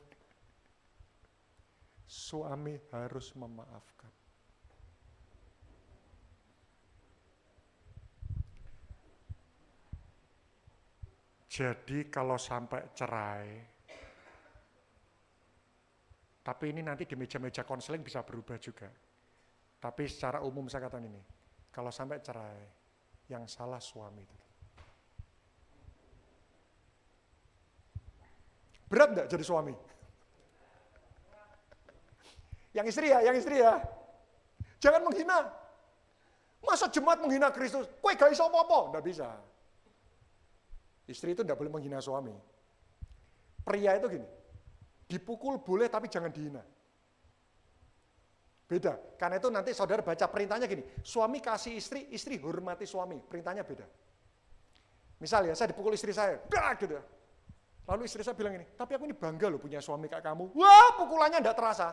suami harus memaafkan. Jadi kalau sampai cerai, tapi ini nanti di meja-meja konseling bisa berubah juga. Tapi secara umum saya katakan ini, kalau sampai cerai, yang salah suami itu. Berat enggak jadi suami? Yang istri ya. Jangan menghina. Masa jemaat menghina Kristus? Kowe gak iso apa-apa? Enggak bisa. Istri itu enggak boleh menghina suami. Pria itu gini, dipukul boleh tapi jangan dihina. Beda, karena itu nanti saudara baca perintahnya gini, suami kasih istri, istri hormati suami, perintahnya beda. Misal ya, saya dipukul istri saya, gitu. Lalu istri saya bilang ini, tapi aku ini bangga loh punya suami kayak kamu. Wah, pukulannya enggak terasa.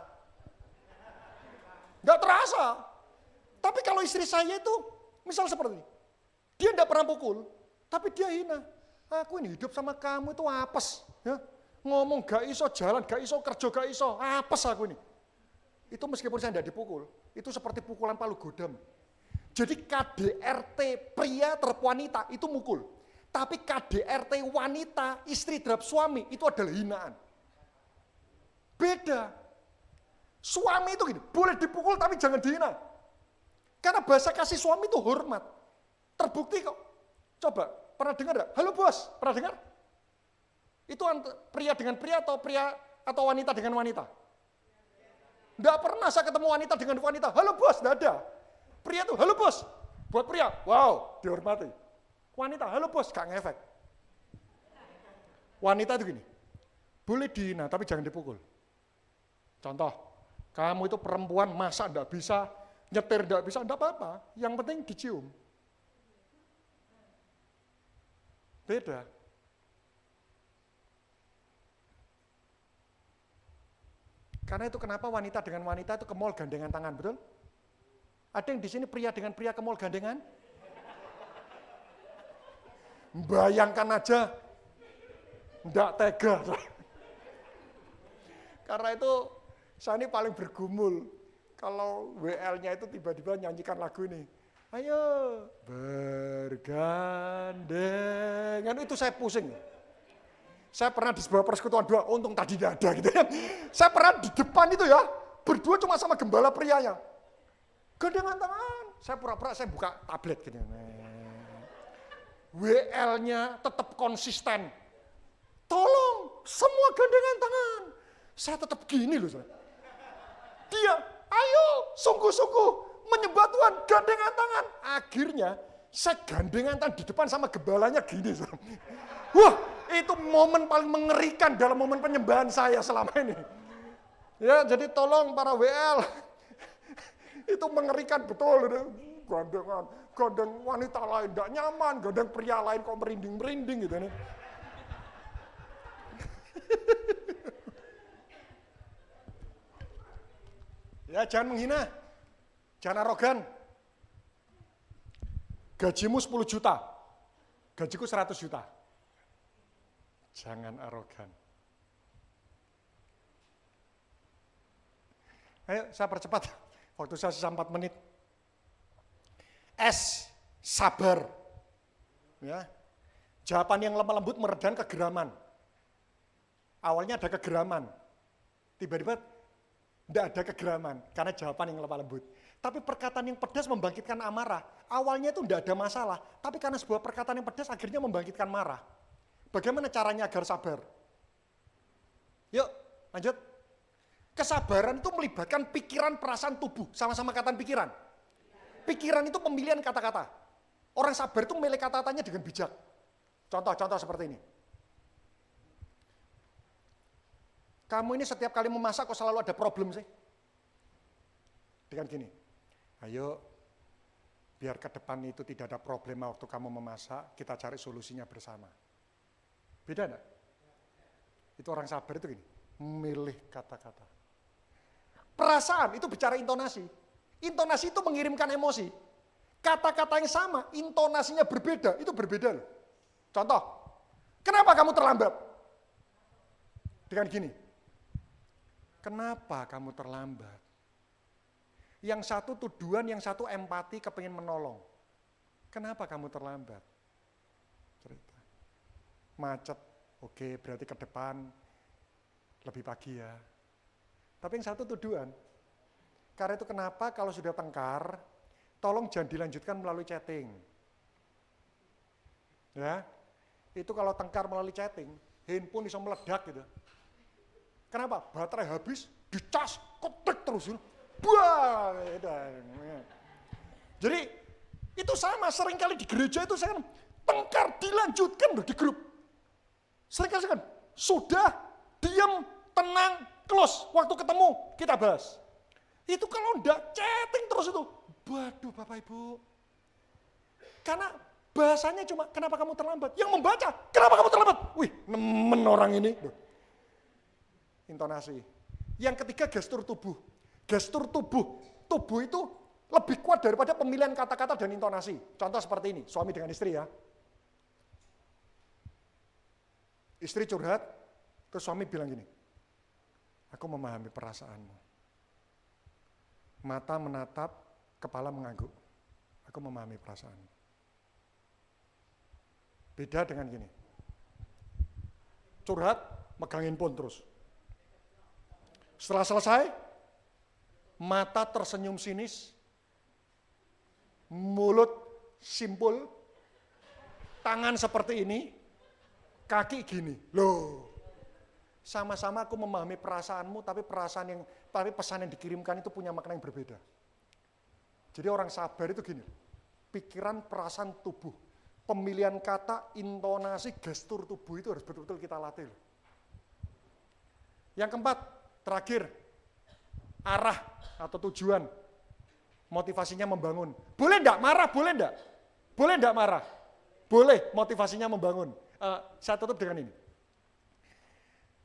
Enggak terasa. Tapi kalau istri saya itu, misal seperti ini, dia enggak pernah pukul, tapi dia hina. Aku ini hidup sama kamu itu apes. Ya. Ngomong gak iso, jalan gak iso, kerja gak iso, apes aku ini. Itu meskipun saya tidak dipukul, itu seperti pukulan palu godam. Jadi KDRT pria terhadap wanita itu mukul. Tapi KDRT wanita, istri terhadap suami itu adalah hinaan. Beda. Suami itu gini, boleh dipukul tapi jangan dihina. Karena bahasa kasih suami itu hormat. Terbukti kok. Coba, pernah dengar enggak? Halo bos, pernah dengar? Itu pria dengan pria atau wanita dengan wanita? Enggak pernah saya ketemu wanita dengan wanita. Halo bos, enggak ada. Pria tuh, halo bos. Buat pria, wow, dihormati. Wanita, halo bos, gak ngefek. Wanita itu gini, boleh dihina tapi jangan dipukul. Contoh, kamu itu perempuan masak enggak bisa, nyetir enggak bisa, enggak apa-apa. Yang penting dicium. Beda. Karena itu kenapa wanita dengan wanita itu ke mall gandengan tangan, betul? Ada yang di sini pria dengan pria ke mall gandengan? Bayangkan aja, enggak tega. Karena itu saya ini paling bergumul kalau WL-nya itu tiba-tiba nyanyikan lagu ini. Ayo bergandengan, itu saya pusing. Saya pernah di sebuah persekutuan doa, untung tadi tidak ada gitu ya. Saya pernah di depan itu ya, berdua cuma sama gembala prianya. Gandengan tangan, saya pura-pura saya buka tablet gitu. WL-nya tetap konsisten. Tolong, semua gandengan tangan. Saya tetap gini loh. Dia, ayo sungguh-sungguh menyembah Tuhan, gandengan tangan. Akhirnya saya gandengan tangan di depan sama gembalanya gini. Wah, itu momen paling mengerikan dalam momen penyembahan saya selama ini. Ya, jadi tolong para WL, itu mengerikan betul. Gandeng wanita lain tidak nyaman, gandeng pria lain kok merinding-merinding gitu nih. Ya, jangan menghina, jangan arogan. Gajimu 10 juta, gajiku 100 juta. Jangan arogan. Ayo, saya percepat. Waktu saya sisa 4 menit. S, sabar. Ya. Jawaban yang lemah lembut meredam kegeraman. Awalnya ada kegeraman. Tiba-tiba tidak ada kegeraman karena jawaban yang lemah lembut. Tapi perkataan yang pedas membangkitkan amarah. Awalnya itu tidak ada masalah, tapi karena sebuah perkataan yang pedas akhirnya membangkitkan marah. Bagaimana caranya agar sabar? Yuk, Lanjut. Kesabaran itu melibatkan pikiran, perasaan, tubuh. Sama-sama kataan pikiran. Pikiran itu pemilihan kata-kata. Orang sabar itu memilih kata-katanya dengan bijak. Contoh seperti ini. Kamu ini setiap kali memasak kok selalu ada problem sih? Dengan gini, ayo biar ke depan itu tidak ada problema waktu kamu memasak, kita cari solusinya bersama. Beda enggak? Itu orang sabar itu gini, memilih kata-kata. Perasaan itu bicara intonasi. Intonasi itu mengirimkan emosi. Kata-kata yang sama, intonasinya berbeda, itu berbeda loh. Contoh, kenapa kamu terlambat? Dengan gini, kenapa kamu terlambat? Yang satu tuduhan, yang satu empati, kepingin menolong. Kenapa kamu terlambat? Cerita. Macet, oke, berarti ke depan lebih pagi ya. Tapi yang satu tuduhan. Karena itu kenapa kalau sudah tengkar, tolong jangan dilanjutkan melalui chatting. Ya, itu kalau tengkar melalui chatting, handphone bisa meledak gitu. Kenapa? Baterai habis, dicas, ketik terus. Wah, jadi itu sama, seringkali di gereja itu saya kan tengkar dilanjutkan loh di grup. Seringkali kan sudah diam, tenang, close, waktu ketemu kita bahas. Itu kalau enggak chatting terus itu, waduh Bapak Ibu. Karena bahasanya cuma kenapa kamu terlambat, yang membaca kenapa kamu terlambat. Wih, nemen orang ini. Intonasi. Yang ketiga gestur tubuh. Gestur tubuh itu lebih kuat daripada pemilihan kata-kata dan intonasi. Contoh seperti ini, suami dengan istri ya. Istri curhat, terus suami bilang gini, aku memahami perasaanmu. Mata menatap, kepala mengangguk. Aku memahami perasaanmu. Beda dengan gini, curhat, megangin pun terus. Setelah selesai, mata tersenyum sinis, mulut simpul, tangan seperti ini, kaki gini. Loh, sama-sama aku memahami perasaanmu, tapi pesan yang dikirimkan itu punya makna yang berbeda. Jadi orang sabar itu gini, pikiran, perasaan, tubuh, pemilihan kata, intonasi, gestur tubuh itu harus betul-betul kita latih. Yang keempat, terakhir, arah atau tujuan, motivasinya membangun. Boleh enggak marah? Boleh enggak? Boleh enggak marah? Boleh, motivasinya membangun. Saya tutup dengan ini.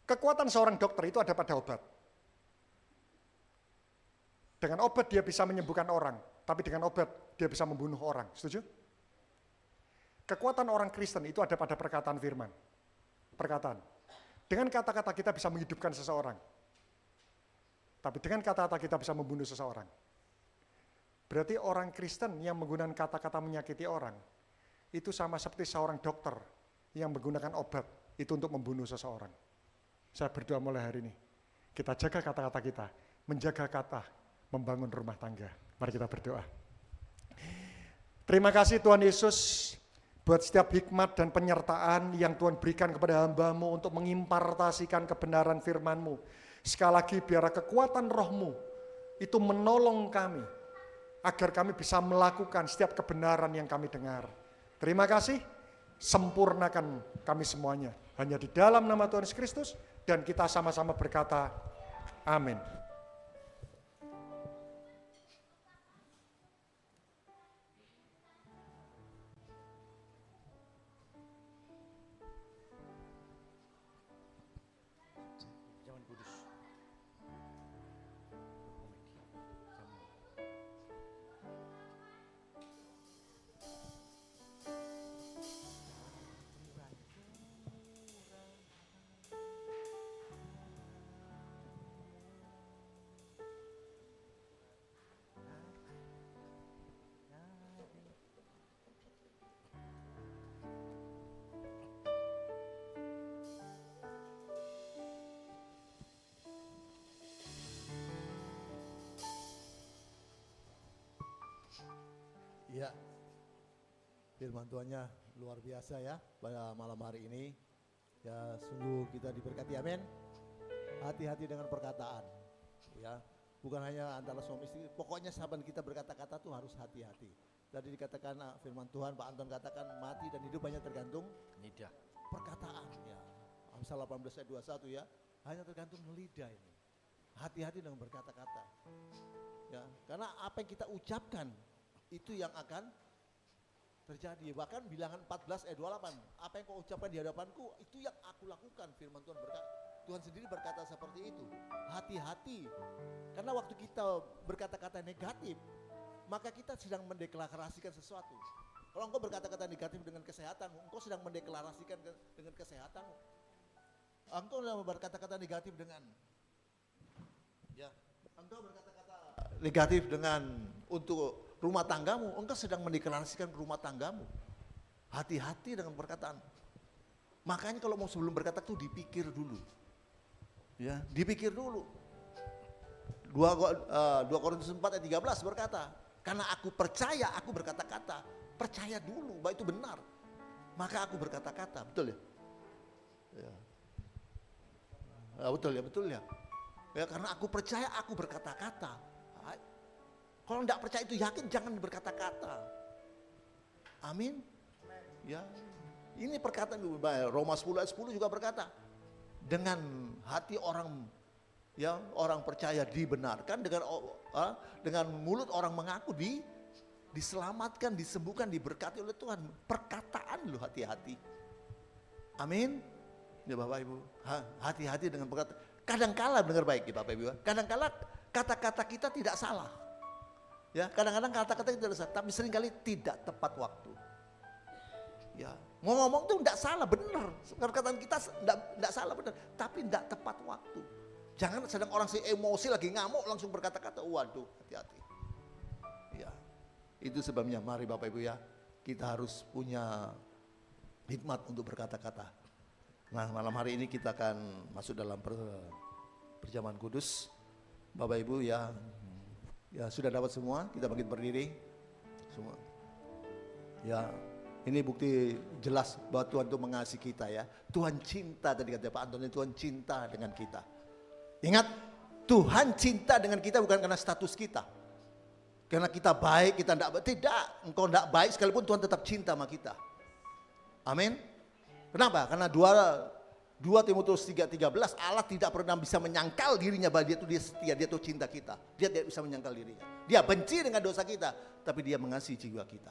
Kekuatan seorang dokter itu ada pada obat. Dengan obat dia bisa menyembuhkan orang, tapi dengan obat dia bisa membunuh orang. Setuju? Kekuatan orang Kristen itu ada pada perkataan firman. Perkataan. Dengan kata-kata kita bisa menghidupkan seseorang. Tapi dengan kata-kata kita bisa membunuh seseorang. Berarti orang Kristen yang menggunakan kata-kata menyakiti orang, itu sama seperti seorang dokter yang menggunakan obat, itu untuk membunuh seseorang. Saya berdoa mulai hari ini, kita jaga kata-kata kita, menjaga kata, membangun rumah tangga. Mari kita berdoa. Terima kasih Tuhan Yesus, buat setiap hikmat dan penyertaan yang Tuhan berikan kepada hamba-Mu untuk mengimpartasikan kebenaran firman-Mu. Sekali lagi biar kekuatan roh-Mu itu menolong kami agar kami bisa melakukan setiap kebenaran yang kami dengar. Terima kasih, sempurnakan kami semuanya. Hanya di dalam nama Tuhan Yesus Kristus dan kita sama-sama berkata, amin. Ya, firman Tuhannya luar biasa ya pada malam hari ini. Ya, sungguh kita diberkati, amin. hati-hati dengan perkataan. Ya, bukan hanya antara suami istri, pokoknya sahabat kita berkata-kata tuh harus hati-hati. Tadi dikatakan firman Tuhan, Pak Anton katakan mati dan hidup hanya tergantung Lidah. perkataan. Ya, Amsal 18 ayat 21 ya, hanya tergantung lidah ini. Hati-hati dengan berkata-kata. Ya, karena apa yang kita ucapkan itu yang akan terjadi. Bahkan bilangan 14 ayat 28, apa yang kau ucapkan di hadapanku itu yang aku lakukan, firman Tuhan berkata. Tuhan sendiri berkata seperti itu. Hati-hati. Karena waktu kita berkata-kata negatif, maka kita sedang mendeklarasikan sesuatu. Kalau engkau berkata-kata negatif dengan kesehatanmu, engkau sedang mendeklarasikan dengan kesehatanmu. Engkau berkata-kata negatif dengan engkau berkata-kata negatif dengan untuk rumah tanggamu, engkau sedang mendeklarasikan rumah tanggamu. Hati-hati dengan perkataan. Makanya kalau mau sebelum berkata tuh dipikir dulu. Ya, dipikir dulu. 2 Korintus 4 ayat 13 berkata, karena aku percaya, aku berkata-kata. Percaya dulu bahwa itu benar. Maka aku berkata-kata, betul ya? Ya. Betul ya. Ya, karena aku percaya, aku berkata-kata. Kalau enggak percaya itu yakin, jangan berkata-kata. Amin. Ya. Ini perkataan Roma 10 ayat 10 juga berkata, dengan hati orang orang percaya dibenarkan, dengan mulut orang mengaku diselamatkan, disembuhkan, diberkati oleh Tuhan. Perkataan loh, hati-hati. Amin. Ya Bapak Ibu, hati-hati dengan perkataan. Kadangkala dengar baik ya Bapak Ibu, kadangkala kata-kata kita tidak salah. Ya, kadang-kadang kata-kata kita tidak salah, tapi seringkali tidak tepat waktu. Ya, ngomong tuh tidak salah, benar. Perkataan kita tidak salah, benar, tapi tidak tepat waktu. Jangan sedang orang emosi lagi ngamuk langsung berkata-kata, waduh, hati-hati. Ya, itu sebabnya mari Bapak Ibu ya, kita harus punya hikmat untuk berkata-kata. Nah, malam hari ini kita akan masuk dalam perjamuan kudus. Bapak Ibu ya sudah dapat semua, kita bangkit berdiri semua. Ya, ini bukti jelas bahwa Tuhan itu mengasihi kita ya. Tuhan cinta, tadi kata Pak Antoni, Tuhan cinta dengan kita. Ingat, Tuhan cinta dengan kita bukan karena status kita. Karena kita baik, kita tidak. Engkau tidak baik sekalipun Tuhan tetap cinta sama kita. Amin. Kenapa? Karena 2 Timotius 3:13, Allah tidak pernah bisa menyangkal dirinya bahwa dia setia, dia tuh cinta kita. Dia tidak bisa menyangkal dirinya. Dia benci dengan dosa kita, tapi dia mengasihi jiwa kita.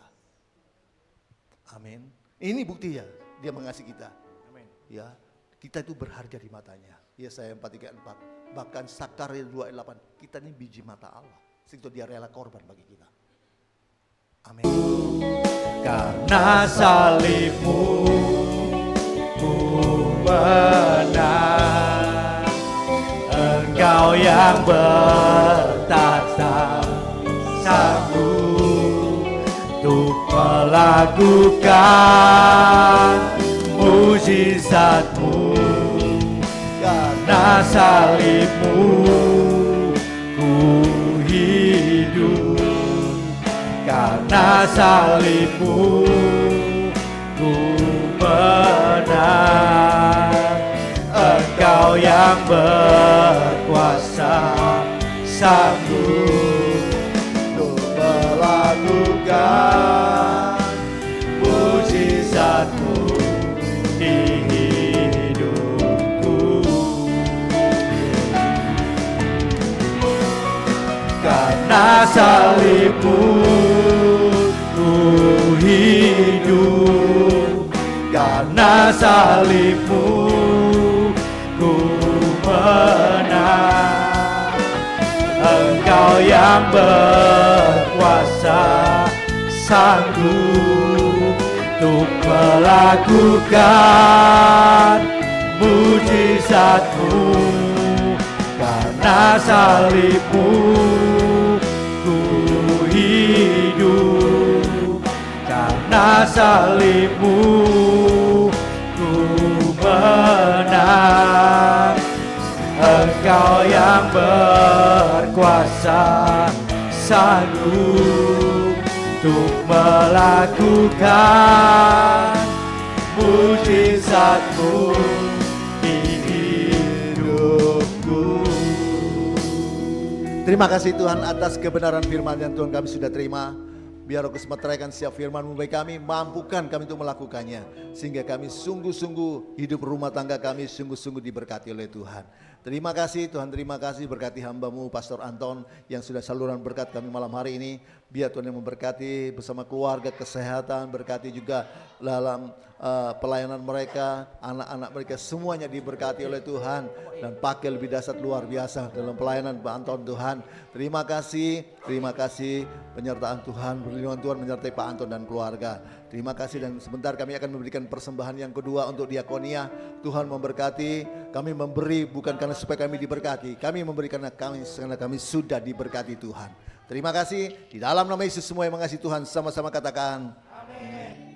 Amin. Ini buktinya, dia mengasihi kita. Amin. Ya, kita itu berharga di matanya. Yesaya 4:4. Bahkan Sakarya 2:8, kita ini biji mata Allah. Sehingga dia rela korban bagi kita. Amin. Karena salibmu ku menang, Engkau yang bertata sanggup untuk melakukan mujizat-Mu. Karena salibmu ku hidup, karena salibmu ku menang. Engkau yang berkuasa sanggup untuk melakukan mujizat-Mu di hidupku. Karena salibmu ku hidup, karena salibmu ku menang. Engkau yang berkuasa sanggup untuk melakukan mujizat-Mu. Karena salibmu ku hidup, karena salibmu ku menang. Engkau yang berkuasa sanggup untuk melakukan mujizat-Mu di hidupku. Terima kasih Tuhan atas kebenaran firman yang Tuhan kami sudah terima. Biar Roh Kudus meteraikan setiap firman-Mu bagi kami, mampukan kami untuk melakukannya. Sehingga kami sungguh-sungguh hidup rumah tangga kami sungguh-sungguh diberkati oleh Tuhan. Terima kasih Tuhan, terima kasih berkati hamba-Mu Pastor Anton yang sudah saluran berkat kami malam hari ini. Biar Tuhan yang memberkati bersama keluarga, kesehatan, berkati juga dalam pelayanan mereka, anak-anak mereka semuanya diberkati oleh Tuhan. Dan pakai lebih dahsyat luar biasa dalam pelayanan Pak Anton Tuhan. Terima kasih penyertaan Tuhan, perlindungan Tuhan menyertai Pak Anton dan keluarga. Terima kasih dan sebentar kami akan memberikan persembahan yang kedua untuk diakonia. Tuhan memberkati, kami memberi bukan karena supaya kami diberkati, kami memberi karena kami sudah diberkati Tuhan. Terima kasih, di dalam nama Yesus semua yang mengasihi Tuhan sama-sama katakan amin.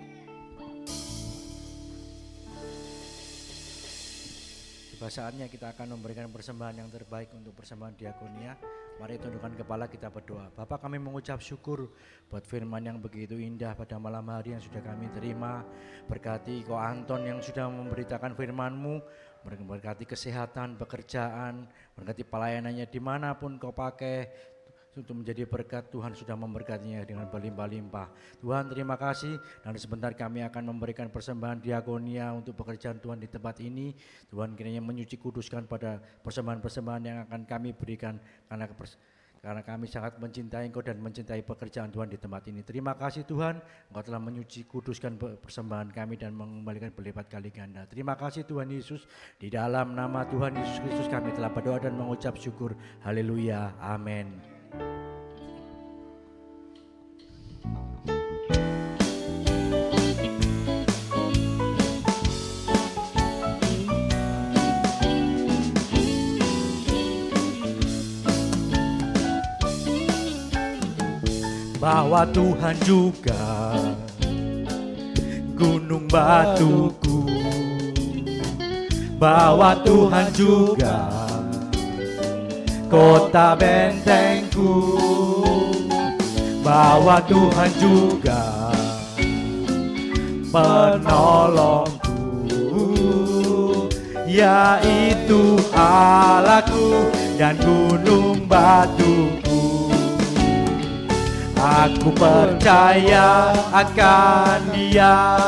Tiba saatnya kita akan memberikan persembahan yang terbaik untuk persembahan diakonia. Mari tundukkan kepala, kita berdoa. Bapa, kami mengucap syukur buat firman yang begitu indah pada malam hari yang sudah kami terima. Berkati Ko Anton yang sudah memberitakan firman-Mu, berkati kesehatan, pekerjaan, berkati pelayanannya dimanapun Kau pakai. Untuk menjadi berkat, Tuhan sudah memberkatinya dengan berlimpah-limpah. Tuhan, terima kasih. Dan sebentar kami akan memberikan persembahan diakonia untuk pekerjaan Tuhan di tempat ini. Tuhan kiranya menyuci kuduskan pada persembahan-persembahan yang akan kami berikan, karena kami sangat mencintai Engkau dan mencintai pekerjaan Tuhan di tempat ini. Terima kasih Tuhan, Engkau telah menyuci kuduskan persembahan kami dan mengembalikan berlipat kali ganda. Terima kasih Tuhan Yesus, di dalam nama Tuhan Yesus Kristus kami telah berdoa dan mengucap syukur. Haleluya, amin. Bahwa Tuhan juga gunung batuku, bahwa Tuhan juga kota bentengku, bahwa Tuhan juga penolongku, yaitu Allahku dan gunung batuku. Aku percaya akan Dia,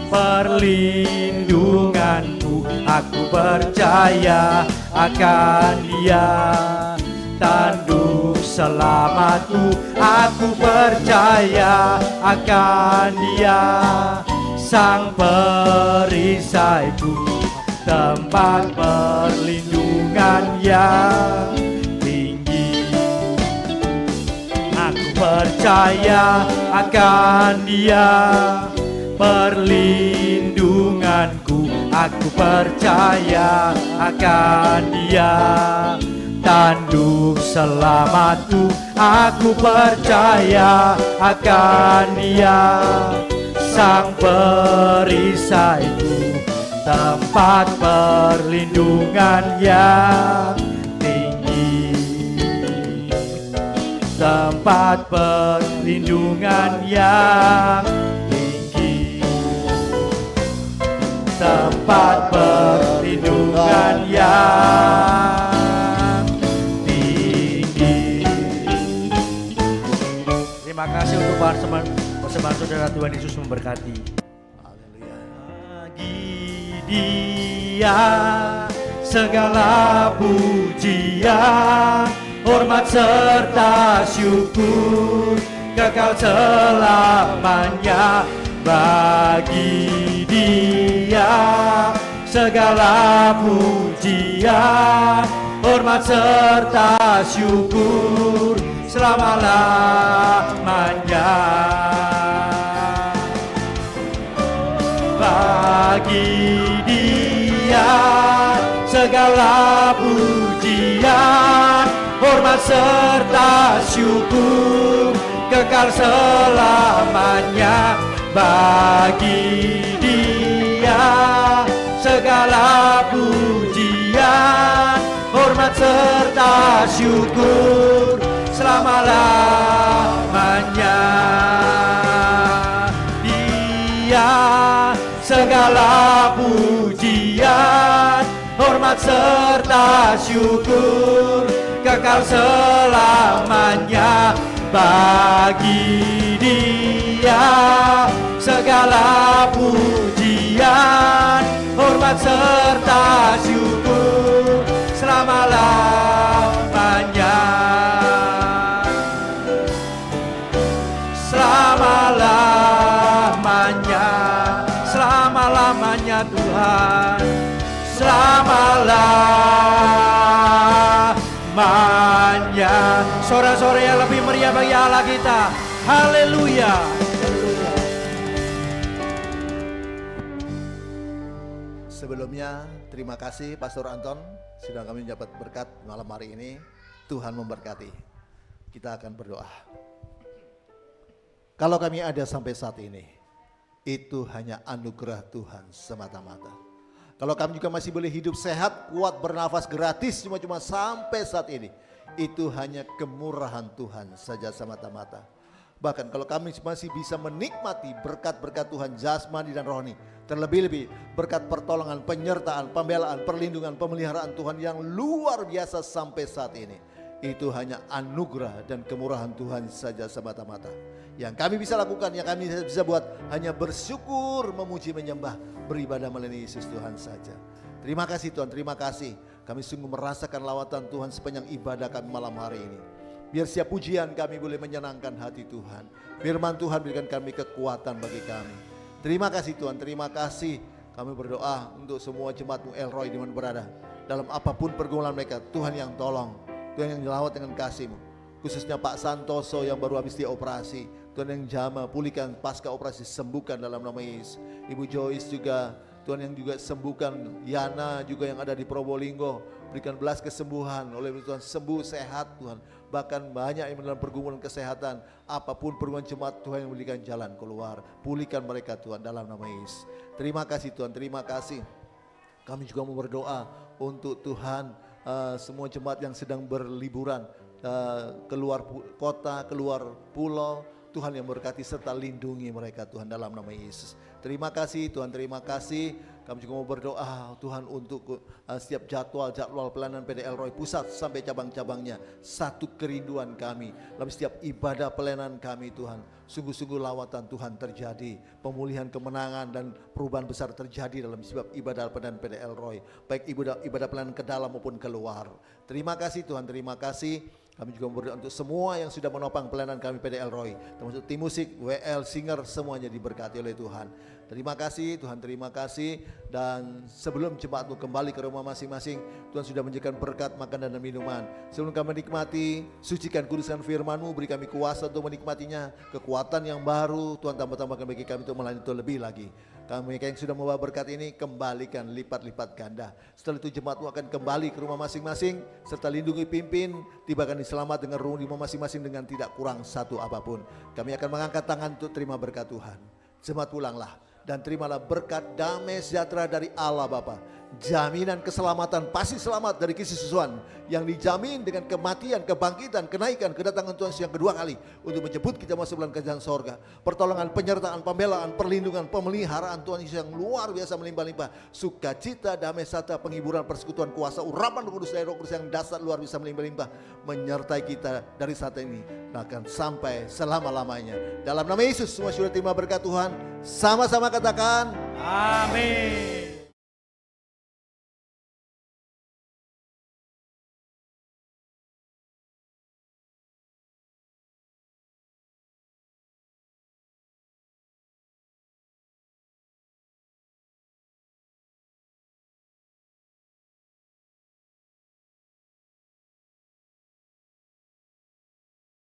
perlindunganku. Aku percaya akan Dia, tanduk selamatku. Aku percaya akan Dia, Sang perisaiku, tempat perlindungan yang percaya akan Dia, perlindunganku. Aku percaya akan Dia, tanduk selamatku. Aku percaya akan Dia, Sang perisaiku, tempat perlindungan yang tempat perlindungan yang tinggi, tempat perlindungan yang tinggi. Terima kasih untuk persembahan saudara. Tuhan Yesus memberkati. Haleluya. Bagi Dia segala pujian, hormat serta syukur kekal selamanya. Bagi Dia segala pujian, hormat serta syukur selama-lamanya. Bagi Dia segala pujian, hormat serta syukur kekal selamanya. Bagi Dia segala pujian, hormat serta syukur selama-lamanya. Dia segala pujian, hormat serta syukur kekal selamanya. Bagi Dia segala pujian, hormat serta syukur selama-lamanya. Selama-lamanya, selama-lamanya Tuhan, selama-lamanya. Sore-sore yang lebih meriah bagi Allah kita. Haleluya. Sebelumnya terima kasih Pastor Anton sudah kami dapat berkat malam hari ini. Tuhan memberkati. Kita akan berdoa. Kalau kami ada sampai saat ini, itu hanya anugerah Tuhan semata-mata. Kalau kami juga masih boleh hidup sehat, kuat, bernafas gratis cuma sampai saat ini, itu hanya kemurahan Tuhan saja semata-mata. Bahkan kalau kami masih bisa menikmati berkat-berkat Tuhan jasmani dan rohani, terlebih-lebih berkat pertolongan, penyertaan, pembelaan, perlindungan, pemeliharaan Tuhan yang luar biasa sampai saat ini, itu hanya anugerah dan kemurahan Tuhan saja semata-mata. Yang kami bisa lakukan, yang kami bisa buat hanya bersyukur, memuji, menyembah, beribadah melalui Yesus Tuhan saja. Terima kasih Tuhan, terima kasih. Kami sungguh merasakan lawatan Tuhan sepanjang ibadah kami malam hari ini. Biar setiap pujian kami boleh menyenangkan hati Tuhan. Firman Tuhan berikan kami kekuatan bagi kami. Terima kasih Tuhan, terima kasih. Kami berdoa untuk semua jemaat-Mu Elroy di mana berada. Dalam apapun pergumulan mereka, Tuhan yang tolong. Tuhan yang melawat dengan kasih-Mu. Khususnya Pak Santoso yang baru habis dioperasi. Tuhan yang jamah, pulihkan pasca operasi, sembuhkan dalam nama Yesus. Ibu Joyce juga, Tuhan yang juga sembuhkan. Yana juga yang ada di Probolinggo, berikan belas kesembuhan. Oleh Tuhan sembuh, sehat Tuhan. Bahkan banyak yang dalam pergumulan kesehatan. Apapun pergumulan jemaat, Tuhan yang berikan jalan keluar. Pulihkan mereka Tuhan dalam nama Yesus. Terima kasih Tuhan, terima kasih. Kami juga mau berdoa untuk Tuhan semua jemaat yang sedang berliburan. Keluar kota, keluar pulau, Tuhan yang berkati serta lindungi mereka Tuhan dalam nama Yesus. Terima kasih Tuhan, terima kasih. Kami juga mau berdoa Tuhan untuk setiap jadwal pelayanan PDL Roy pusat sampai cabang-cabangnya. Satu kerinduan kami dalam setiap ibadah pelayanan kami Tuhan. Sungguh-sungguh lawatan Tuhan terjadi. Pemulihan, kemenangan dan perubahan besar terjadi dalam setiap ibadah pelayanan PDL Roy. Baik ibadah pelayanan ke dalam maupun keluar. Terima kasih Tuhan, terima kasih. Kami juga berdoa untuk semua yang sudah menopang pelayanan kami PDL Roy, termasuk tim musik, WL, singer, semuanya diberkati oleh Tuhan. Terima kasih Tuhan, terima kasih. Dan sebelum jemaat-Mu kembali ke rumah masing-masing, Tuhan sudah menjadikan berkat makanan dan minuman. Sebelum kami menikmati, sucikan kuduskan firman-Mu, beri kami kuasa untuk menikmatinya, kekuatan yang baru Tuhan tambah-tambahkan bagi kami untuk melayani itu lebih lagi. Kami yang sudah membawa berkat ini kembalikan lipat-lipat ganda. Setelah itu jemaat-Mu akan kembali ke rumah masing-masing serta lindungi, pimpin, tibakan selamat dengan rumah masing-masing dengan tidak kurang satu apapun. Kami akan mengangkat tangan untuk terima berkat Tuhan. Jemaat pulanglah dan terimalah berkat damai sejahtera dari Allah Bapa. Jaminan keselamatan, pasti selamat dari kesusahan yang dijamin dengan kematian, kebangkitan, kenaikan, kedatangan Tuhan yang kedua kali untuk menjemput kita masuk dalam kerajaan sorga. Pertolongan, penyertaan, pembelaan, perlindungan, pemeliharaan Tuhan Yesus yang luar biasa melimpah-limpah. Sukacita, damai sejahtera, penghiburan, persekutuan, kuasa, urapan Roh Kudus dari Roh Kudus yang dasar luar biasa melimpah-limpah menyertai kita dari saat ini akan sampai selama-lamanya. Dalam nama Yesus semua sudah terima berkat Tuhan. Sama-sama katakan amin.